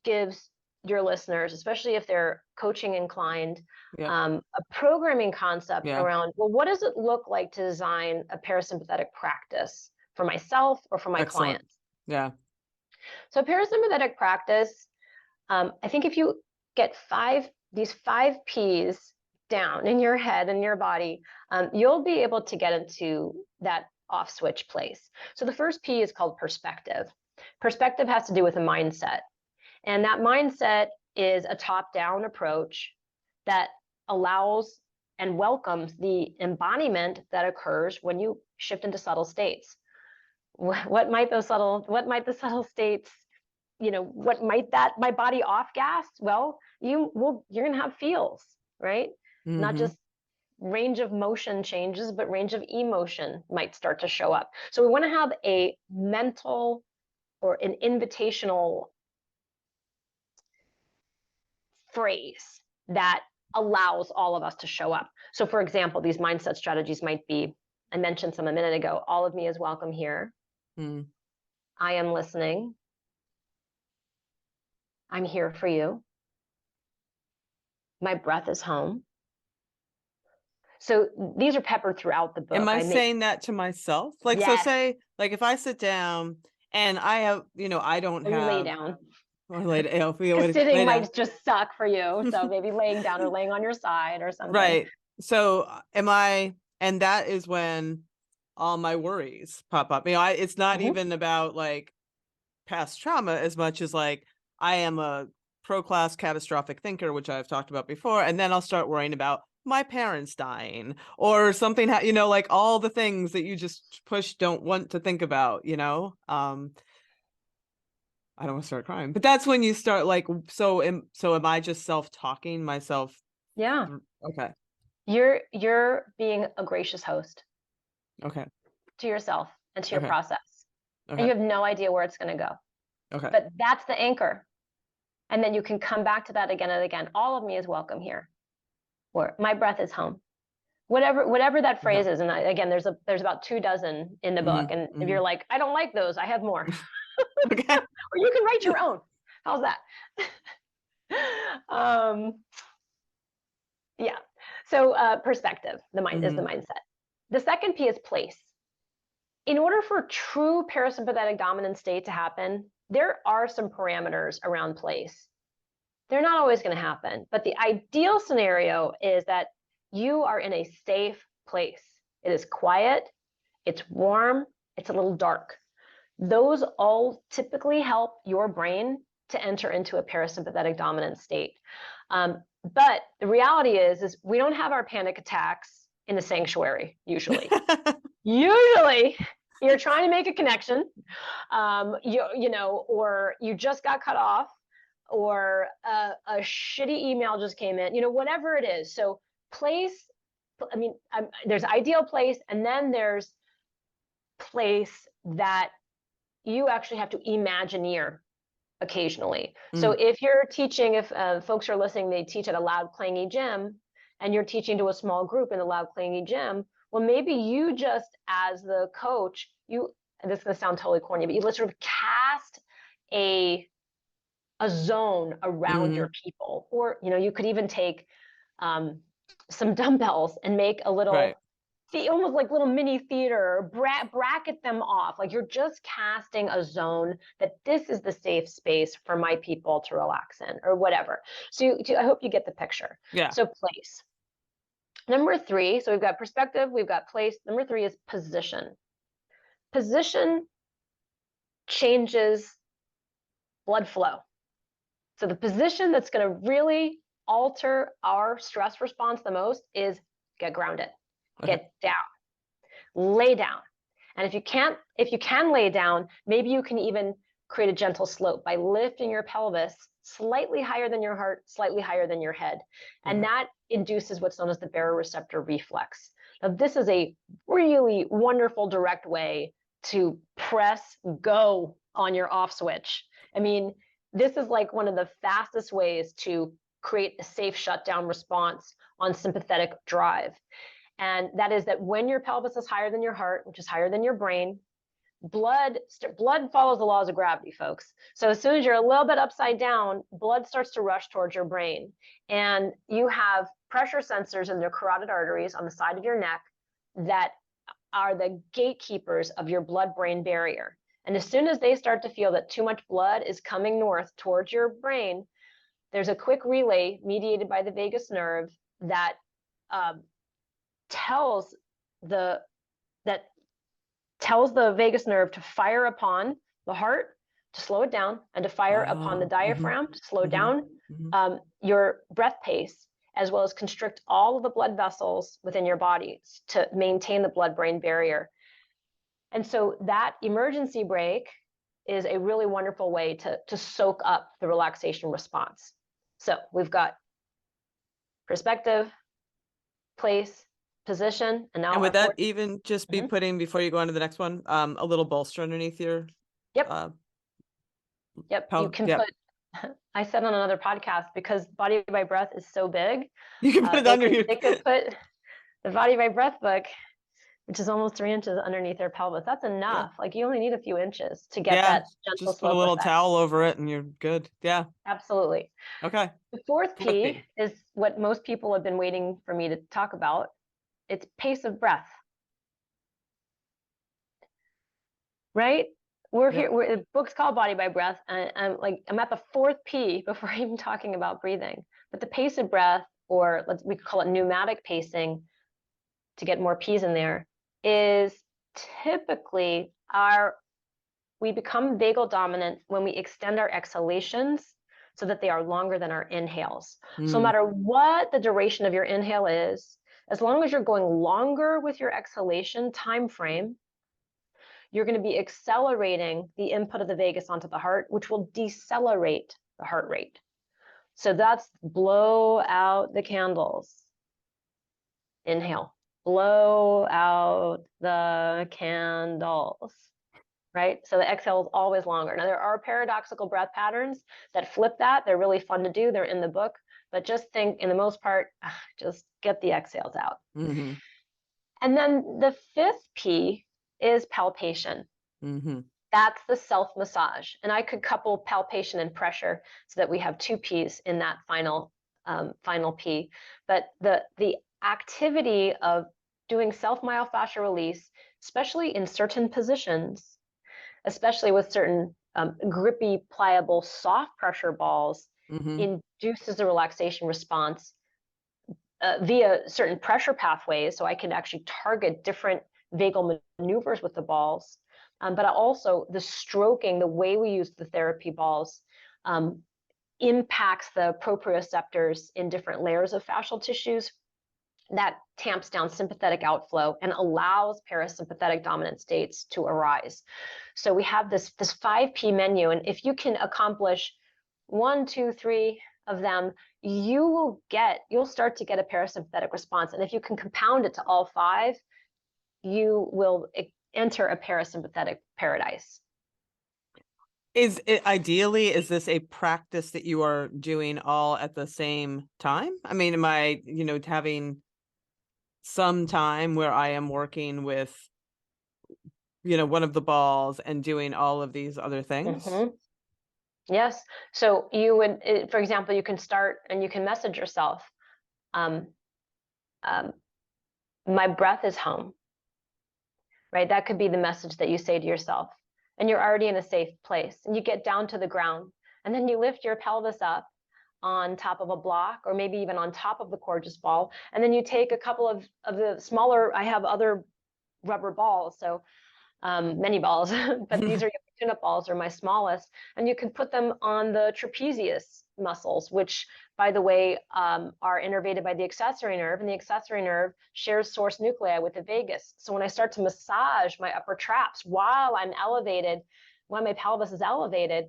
gives your listeners, especially if they're coaching inclined, Yeah. a programming concept Yeah. around, well, what does it look like to design a parasympathetic practice for myself or for my Excellent. clients? Yeah. So parasympathetic practice, I think if you get these five P's down in your head and your body, you'll be able to get into that off switch place. So the first P is called perspective. Perspective has to do with a mindset. And that mindset is a top down approach that allows and welcomes the embodiment that occurs when you shift into subtle states. What might the subtle states, what might that my body off gas? Well, you're gonna have feels, right? Not Mm-hmm. just range of motion changes, but range of emotion might start to show up. So we want to have a mental or an invitational phrase that allows all of us to show up. So for example, these mindset strategies might be, I mentioned some a minute ago, all of me is welcome here. Mm. I am listening. I'm here for you. My breath is home. So these are peppered throughout the Am book. I I make, saying that to myself? Like, so yes, say, like, if I sit down and I have, I don't or you lay have, down or lay, because sitting lay down. might just suck for you. So maybe laying down or laying on your side or something. Right. So and that is when all my worries pop up. It's not Mhm. even about like past trauma as much as like I am a pro-class catastrophic thinker, which I've talked about before, and then I'll start worrying about my parents dying or something, like all the things that you just don't want to think about, I don't want to start crying, but that's when you start like, so am I just self-talking myself Yeah. through? Okay. You're being a gracious host Okay. to yourself and to your Okay. process. And Okay. you have no idea where it's going to go. Okay. But that's the anchor. And then you can come back to that again and again. All of me is welcome here. Or my breath is home. Whatever that Okay. phrase is. And again, there's about 24 in the book. Mhm. And if you're Mhm. like, I don't like those, I have more. Okay. Or you can write your own. How's that? um, yeah. So perspective, the mind is the Mhm. mindset. The second P is place. In order for true parasympathetic dominant state to happen, there are some parameters around place. They're not always going to happen, but the ideal scenario is that you are in a safe place. It is quiet, it's warm, it's a little dark. Those all typically help your brain to enter into a parasympathetic dominant state. But the reality is we don't have our panic attacks in the sanctuary usually. Usually, you're trying to make a connection, or you just got cut off, or a shitty email just came in, whatever it is. So place, there's ideal place, and then there's place that you actually have to imagineer occasionally. So Mm. if you're teaching, if folks are listening, they teach at a loud clangy gym, and you're teaching to a small group in the loud clangy gym, well, maybe you just, as the coach, and this is going to sound totally corny, but you let's sort of cast a zone around your Mhm. people. Or you could even take some dumbbells and make a Right. little, almost like little mini theater, or bracket them off. Like you're just casting a zone that this is the safe space for my people to relax in, or whatever. So I hope you get the picture. Yeah. So place. Number 3, so we've got perspective, we've got place. Number 3 is position. Position changes blood flow. So the position that's going to really alter our stress response the most is get grounded, Okay. get down, lay down. And if you can lay down, maybe you can even create a gentle slope by lifting your pelvis slightly higher than your heart, slightly higher than your head. And Okay. that induces what's known as the baroreceptor reflex. Now, this is a really wonderful direct way to press go on your off switch. I mean, this is like one of the fastest ways to create a safe shutdown response on sympathetic drive. And that is that when your pelvis is higher than your heart, which is higher than your brain, blood follows the laws of gravity, folks. So as soon as you're a little bit upside down, blood starts to rush towards your brain. And you have pressure sensors in the carotid arteries on the side of your neck that are the gatekeepers of your blood-brain barrier. And as soon as they start to feel that too much blood is coming north towards your brain, there's a quick relay mediated by the vagus nerve that tells the vagus nerve to fire upon the heart to slow it down, and to fire upon the Oh, diaphragm to slow down mhm. your breath pace, as well as constrict all of the blood vessels within your body to maintain the blood-brain barrier. And so that emergency brake is a really wonderful way to soak up the relaxation response. So we've got perspective, place, position, and now And our would that fourth. even just be Mhm. putting, before you go on to the next one, a little bolster underneath your, Yep. uh, Yep. You pelvic? can Yep. put, I said on another podcast, because Body by Breath is so big, You can put it under your they could put the Body by Breath book, which is almost 3 inches underneath their pelvis. That's yeah. enough. Like, you only need a few inches to get Yeah, that gentle just put a slope little effect. towel over it and you're good. Yeah. Absolutely. Okay. The fourth 4th P P. is what most people have been waiting for me to talk about. It's pace of breath, right? Yep. The book's called Body by Breath, and I'm at the fourth P before even talking about breathing. But the pace of breath, or we could call it pneumatic pacing to get more P's in there, is typically we become vagal dominant when we extend our exhalations so that they are longer than our inhales. So no Mm. matter what the duration of your inhale is, as long as you're going longer with your exhalation time frame, you're going to be accelerating the input of the vagus onto the heart, which will decelerate the heart rate. So that's blow out the candles. Inhale. Blow out the candles. Right? So the exhale is always longer. Now, there are paradoxical breath patterns that flip that. They're really fun to do. They're in the book. But just think, in the most part, just get the exhales out. Mhm. And then the fifth P is palpation. Mhm. That's the self massage. And I could couple palpation and pressure so that we have two P's in that final P. But the activity of doing self myofascial release, especially in certain positions, especially with certain grippy, pliable, soft pressure balls, Mhm. induces a relaxation response via certain pressure pathways. So I can actually target different vagal maneuvers with the balls. But also the stroking, the way we use the therapy balls, impacts the proprioceptors in different layers of fascial tissues. That tamps down sympathetic outflow and allows parasympathetic dominant states to arise. So we have this 5P menu, and if you can accomplish 1, 2, 3 of them, you'll start to get a parasympathetic response. And if you can compound it to all 5, you will enter a parasympathetic paradise. Is it ideally, is this a practice that you are doing all at the same time? I mean, am I, having some time where I am working with, one of the balls and doing all of these other things? Mm-hmm. Yes. So you would, for example, you can start and you can message yourself, um, um, my breath is home, right? That could be the message that you say to yourself. And you're already in a safe place. And you get down to the ground. And then you lift your pelvis up on top of a block, or maybe even on top of the gorgeous ball. And then you take a couple of the smaller, I have other rubber balls. So many balls, but these are your tune-up balls, are my smallest, and you can put them on the trapezius muscles, which, by the way, are innervated by the accessory nerve, and the accessory nerve shares source nuclei with the vagus. So when I start to massage my upper traps while I'm elevated, when my pelvis is elevated,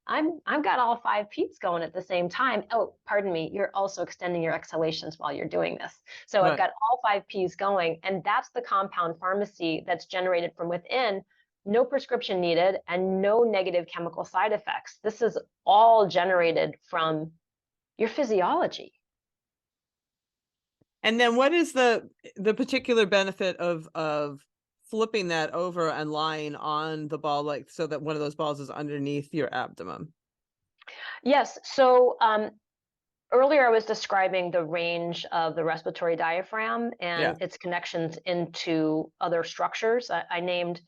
I've got all 5 P's going at the same time. Oh, pardon me, you're also extending your exhalations while you're doing this. So I've Right. got all 5 P's going, and that's the compound pharmacy that's generated from within. No prescription needed and no negative chemical side effects. This is all generated from your physiology. And then what is the particular benefit of flipping that over and lying on the ball, like, so that one of those balls is underneath your abdomen. Yes. So earlier I was describing the range of the respiratory diaphragm Yeah. and its connections into other structures. I named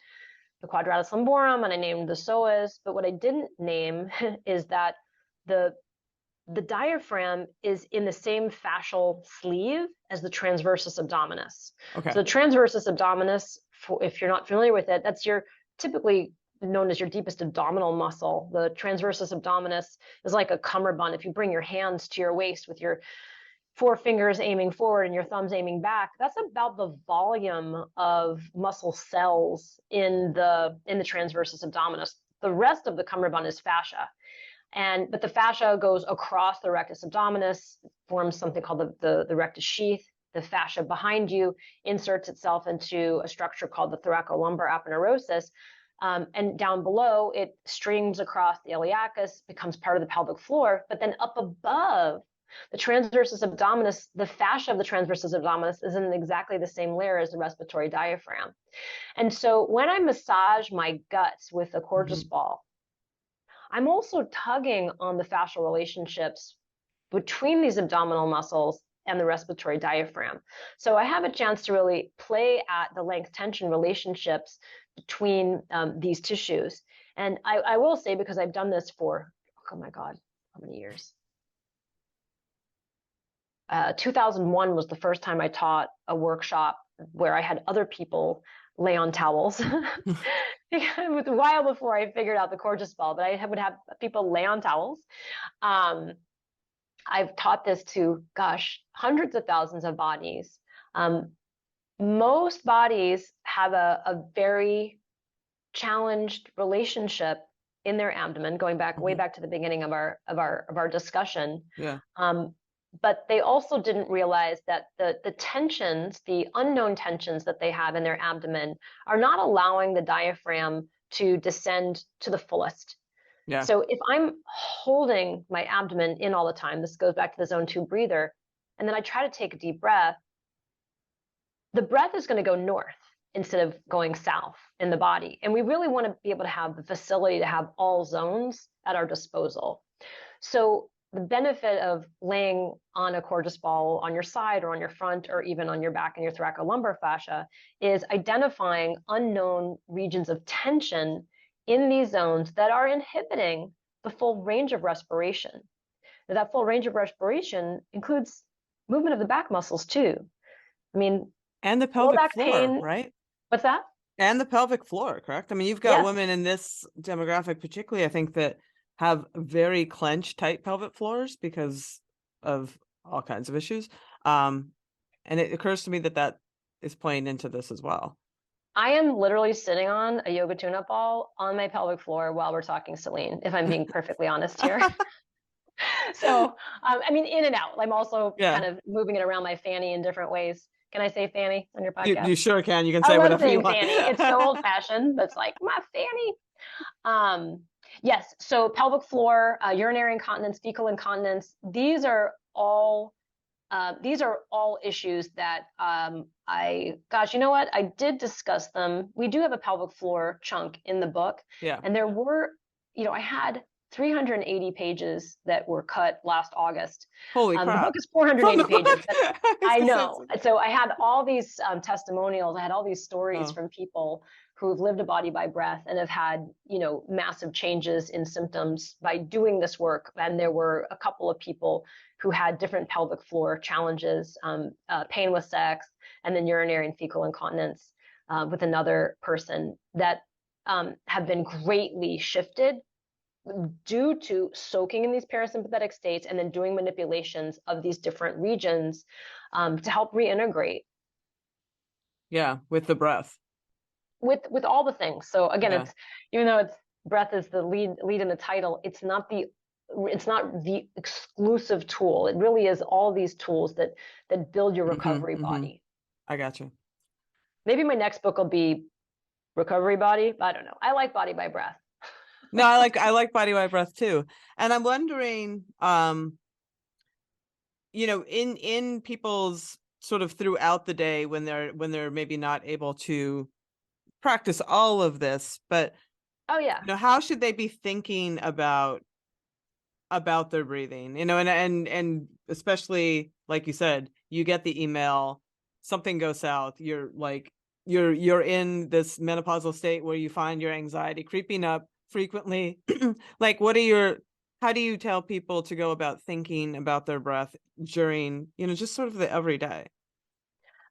the quadratus lumborum and I named the psoas, but what I didn't name is that the the diaphragm is in the same fascial sleeve as the transversus abdominis. Okay. So the transversus abdominis, if you're not familiar with it, that's your typically known as your deepest abdominal muscle. The transversus abdominis is like a cummerbund. If you bring your hands to your waist with your four fingers aiming forward and your thumbs aiming back, that's about the volume of muscle cells in the transversus abdominis. The rest of the cummerbund is fascia. But the fascia goes across the rectus abdominis, forms something called the rectus sheath. The fascia behind you inserts itself into a structure called the thoracolumbar aponeurosis. And down below, it streams across the iliacus, becomes part of the pelvic floor. But then up above the transversus abdominis, the fascia of the transversus abdominis is in exactly the same layer as the respiratory diaphragm. And so when I massage my guts with a Hmm. Corgis ball, I'm also tugging on the fascial relationships between these abdominal muscles and the respiratory diaphragm. So I have a chance to really play at the length tension relationships between these tissues. And I will say, because I've done this for, oh my God, how many years? 2001 was the first time I taught a workshop where I had other people lay on towels. It was a while before I figured out the Corgis ball, but I would have people lay on towels. Um, I've taught this to, gosh, hundreds of thousands of bodies. Um, Most bodies have a very challenged relationship in their abdomen, going back way Hmm. back to the beginning of our discussion. Yeah. Um, but they also didn't realize that the tensions, the unknown tensions that they have in their abdomen, are not allowing the diaphragm to descend to the fullest. Yeah. So if I'm holding my abdomen in all the time, this goes back to the zone 2 breather, and then I try to take a deep breath, the breath is going to go north instead of going south in the body. And we really want to be able to have the facility to have all zones at our disposal. So the benefit of laying on a Corgis ball on your side or on your front or even on your back and your thoracolumbar fascia is identifying unknown regions of tension in these zones that are inhibiting the full range of respiration. Now, that full range of respiration includes movement of the back muscles too. I mean, And the low pelvic back floor, pain, right? what's that? And the pelvic floor, correct? I mean, you've got Yes. women in this demographic, particularly, I think, that have very clenched, tight pelvic floors because of all kinds of issues. Um, and it occurs to me that that is playing into this as well. I am literally sitting on a yoga tune-up ball on my pelvic floor while we're talking Celine, if I'm being perfectly honest here. So, I mean, in and out. I'm also Yeah, kind of moving it around my fanny in different ways. Can I say fanny on your you podcast? sure can. You can I say love whatever you saying want. fanny. It's so old-fashioned, but it's like my fanny. Yes. So pelvic floor, urinary incontinence, fecal incontinence. These are all issues that gosh, you know what? I did discuss them. We do have a pelvic floor chunk in the book, Yeah. and there were, I had 380 pages that were cut last August. Holy The book crap. is From 480 the pages, book. but I was I gonna say, know. So I had all these testimonials. I had all these stories oh, from people who've lived a body by breath and have had, massive changes in symptoms by doing this work. And there were a couple of people who had different pelvic floor challenges, pain with sex, and then urinary and fecal incontinence with another person that have been greatly shifted due to soaking in these parasympathetic states and then doing manipulations of these different regions to help reintegrate yeah, with the breath. with all the things. So again, Yeah. it's even though it's breath is the lead in the title, it's not the exclusive tool. It really is all these tools that build your Hmm. recovery Hmm. body. I got you. Maybe my next book will be recovery body. I don't know. I like body by breath. No, I like body by breath too. And I'm wondering, in people's sort of throughout the day when they're maybe not able to practice all of this, but Oh yeah. how should they be thinking about their breathing? And especially like you said, you get the email, something goes south, you're like you're in this menopausal state where you find your anxiety creeping up frequently. Like how do you tell people to go about thinking about their breath during, just sort of the everyday?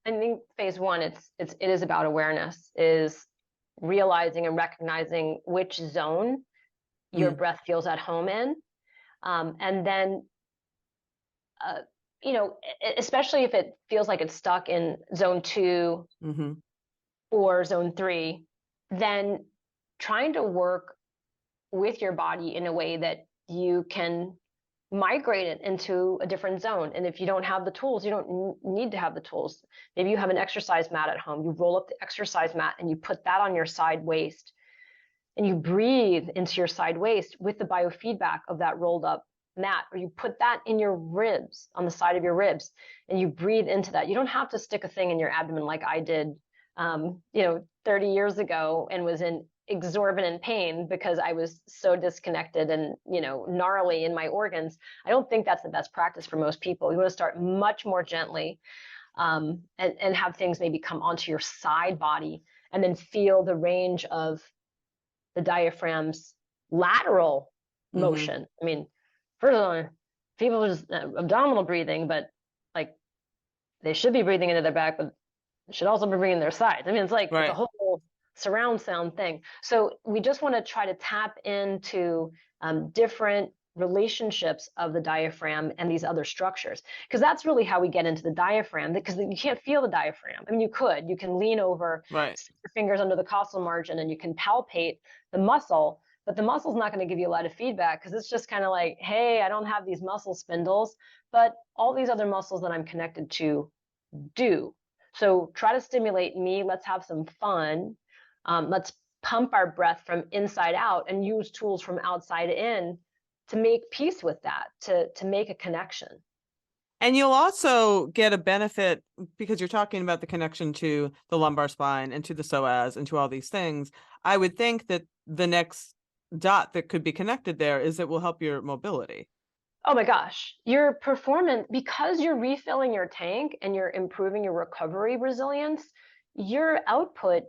I think phase one, it is about awareness, is realizing and recognizing which zone your Mm, breath feels at home in. And then, uh, especially if it feels like it's stuck in zone two mhm, or zone three, then trying to work with your body in a way that you can migrate it into a different zone. And if you don't have the tools, you don't need to have the tools. Maybe you have an exercise mat at home. You roll up the exercise mat and you put that on your side waist and you breathe into your side waist with the biofeedback of that rolled up mat, or you put that in your ribs, on the side of your ribs, and you breathe into that. You don't have to stick a thing in your abdomen like I did, 30 years ago and was in exorbitant pain because I was so disconnected and, gnarly in my organs. I don't think that's the best practice for most people. You want to start much more gently, and have things maybe come onto your side body and then feel the range of the diaphragm's lateral mhm, motion. I mean, first of all, people just abdominal breathing, but like they should be breathing into their back, but should also be breathing their sides. I mean, it's a right. whole surround sound thing. So we just want to try to tap into different relationships of the diaphragm and these other structures, because that's really how we get into the diaphragm, because you can't feel the diaphragm. I mean, you can lean over, Right. stick your fingers under the costal margin, and you can palpate the muscle, but the muscle's not going to give you a lot of feedback because it's just kind of like, hey, I don't have these muscle spindles, but all these other muscles that I'm connected to do. So try to stimulate me. Let's have some fun. Let's pump our breath from inside out and use tools from outside in to make peace with that, to make a connection. And you'll also get a benefit because you're talking about the connection to the lumbar spine and to the psoas and to all these things. I would think that the next dot that could be connected there is it will help your mobility. Oh my gosh, your performance, because you're refilling your tank and you're improving your recovery resilience, your output,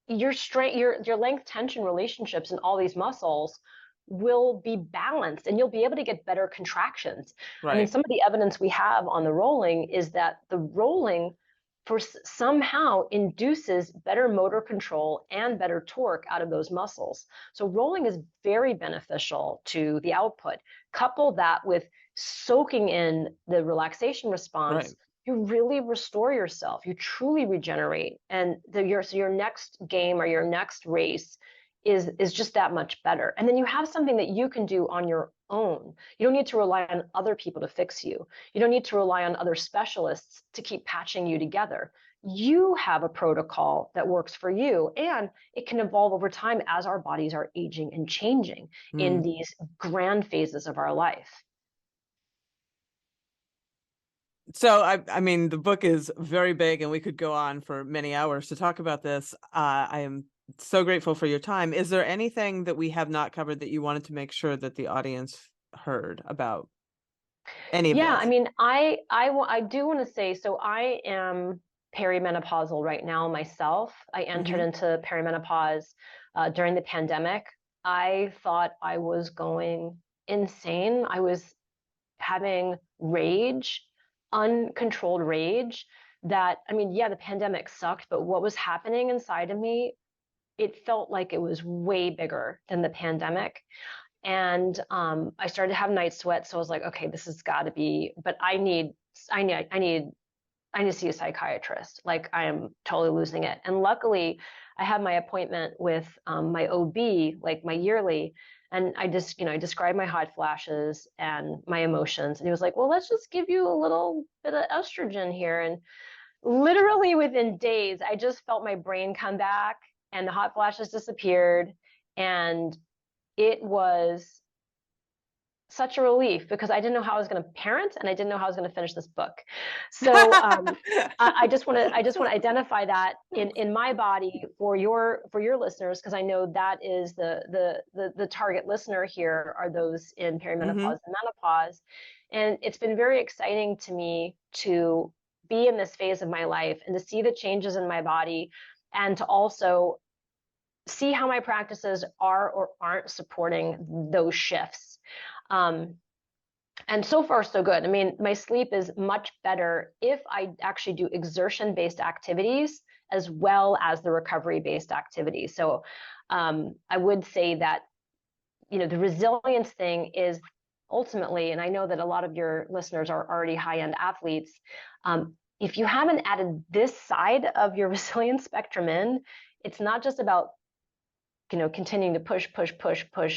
your strength, your length tension relationships in all these muscles will be balanced and you'll be able to get better contractions. I mean, Right. some of the evidence we have on the rolling is that the rolling somehow induces better motor control and better torque out of those muscles. So rolling is very beneficial to the output. Couple that with soaking in the relaxation response, Right. you really restore yourself. You truly regenerate, and your next game or your next race is just that much better. And then you have something that you can do on your own. You don't need to rely on other people to fix you. You don't need to rely on other specialists to keep patching you together. You have a protocol that works for you, and it can evolve over time as our bodies are aging and changing in Mm. these grand phases of our life. So I mean the book is very big and we could go on for many hours to talk about this. I am so grateful for your time. Is there anything that we have not covered that you wanted to make sure that the audience heard about any of Yeah, I this? mean, I do want to say, so I am perimenopausal right now myself. I entered Mhm. into perimenopause during the pandemic. I thought I was going insane. I was having rage, uncontrolled rage. That, I mean, yeah, the pandemic sucked, but what was happening inside of me, it felt like it was way bigger than the pandemic. And I started to have night sweats. So I was like, okay, this has got to be, but I need, I need, I need to see a psychiatrist. Like I am totally losing it. And luckily, I had my appointment with my OB, like my yearly, and I described my hot flashes and my emotions. And he was like, well, let's just give you a little bit of estrogen here. And literally within days, I just felt my brain come back and the hot flashes disappeared. And it was such a relief because I didn't know how I was going to parent and I didn't know how I was going to finish this book. So I just want to identify that in my body for your listeners, because I know that is the target listener here are those in Hmm. perimenopause and menopause. And it's been very exciting to me to be in this phase of my life and to see the changes in my body, and to also see how my practices are or aren't supporting those shifts. Um, and so far, so good. I mean, my sleep is much better if I actually do exertion based activities as well as the recovery based activities. So I would say that, the resilience thing is ultimately, and I know that a lot of your listeners are already high end athletes. If you haven't added this side of your resilience spectrum in, it's not just about continuing to push,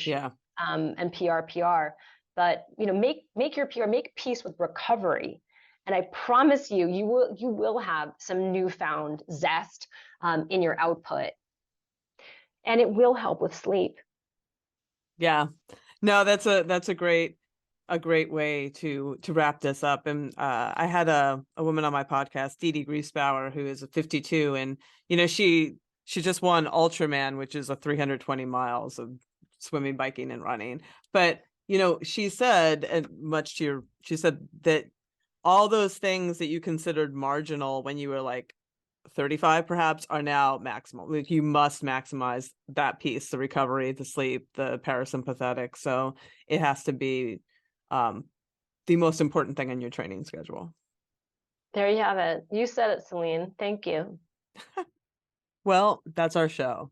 Yeah. and PR, but make your PR, make peace with recovery, and I promise you, you will have some newfound zest in your output, and it will help with sleep. Yeah. No, that's a great way to wrap this up. And I had a woman on my podcast, Dee Dee Griesbauer, who is a 52, and she just won Ultraman, which is a 320 miles of swimming, biking, and running. But she said, and she said that all those things that you considered marginal when you were like 35 perhaps are now maximal. Like, you must maximize that piece, the recovery, the sleep, the parasympathetic. So it has to be um, the most important thing on your training schedule. There you have it. You said it, Celine. Thank you. Well, that's our show.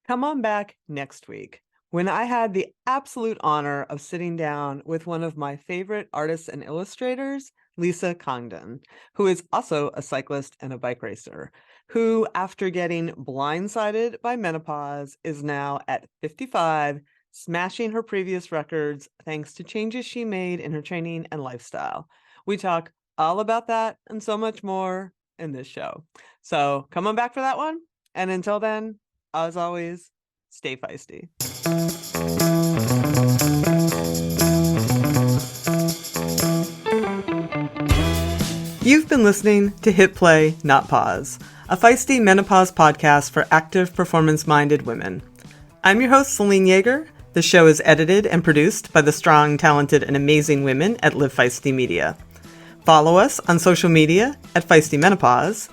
Come on back next week when I had the absolute honor of sitting down with one of my favorite artists and illustrators, Lisa Congdon, who is also a cyclist and a bike racer, who, after getting blindsided by menopause, is now at 55, smashing her previous records thanks to changes she made in her training and lifestyle. We talk all about that and so much more in this show. So come on back for that one. And until then, as always, stay feisty. You've been listening to Hit Play, Not Pause, a feisty menopause podcast for active, performance-minded women. I'm your host, Celine Yeager. The show is edited and produced by the strong, talented, and amazing women at Live Feisty Media. Follow us on social media at Feisty Menopause.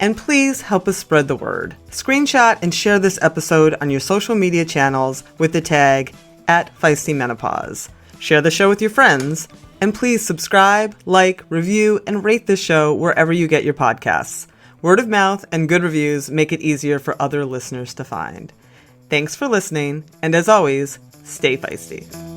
And please help us spread the word. Screenshot and share this episode on your social media channels with the tag @FeistyMenopause. Share the show with your friends. And please subscribe, like, review, and rate this show wherever you get your podcasts. Word of mouth and good reviews make it easier for other listeners to find. Thanks for listening, and as always, stay feisty.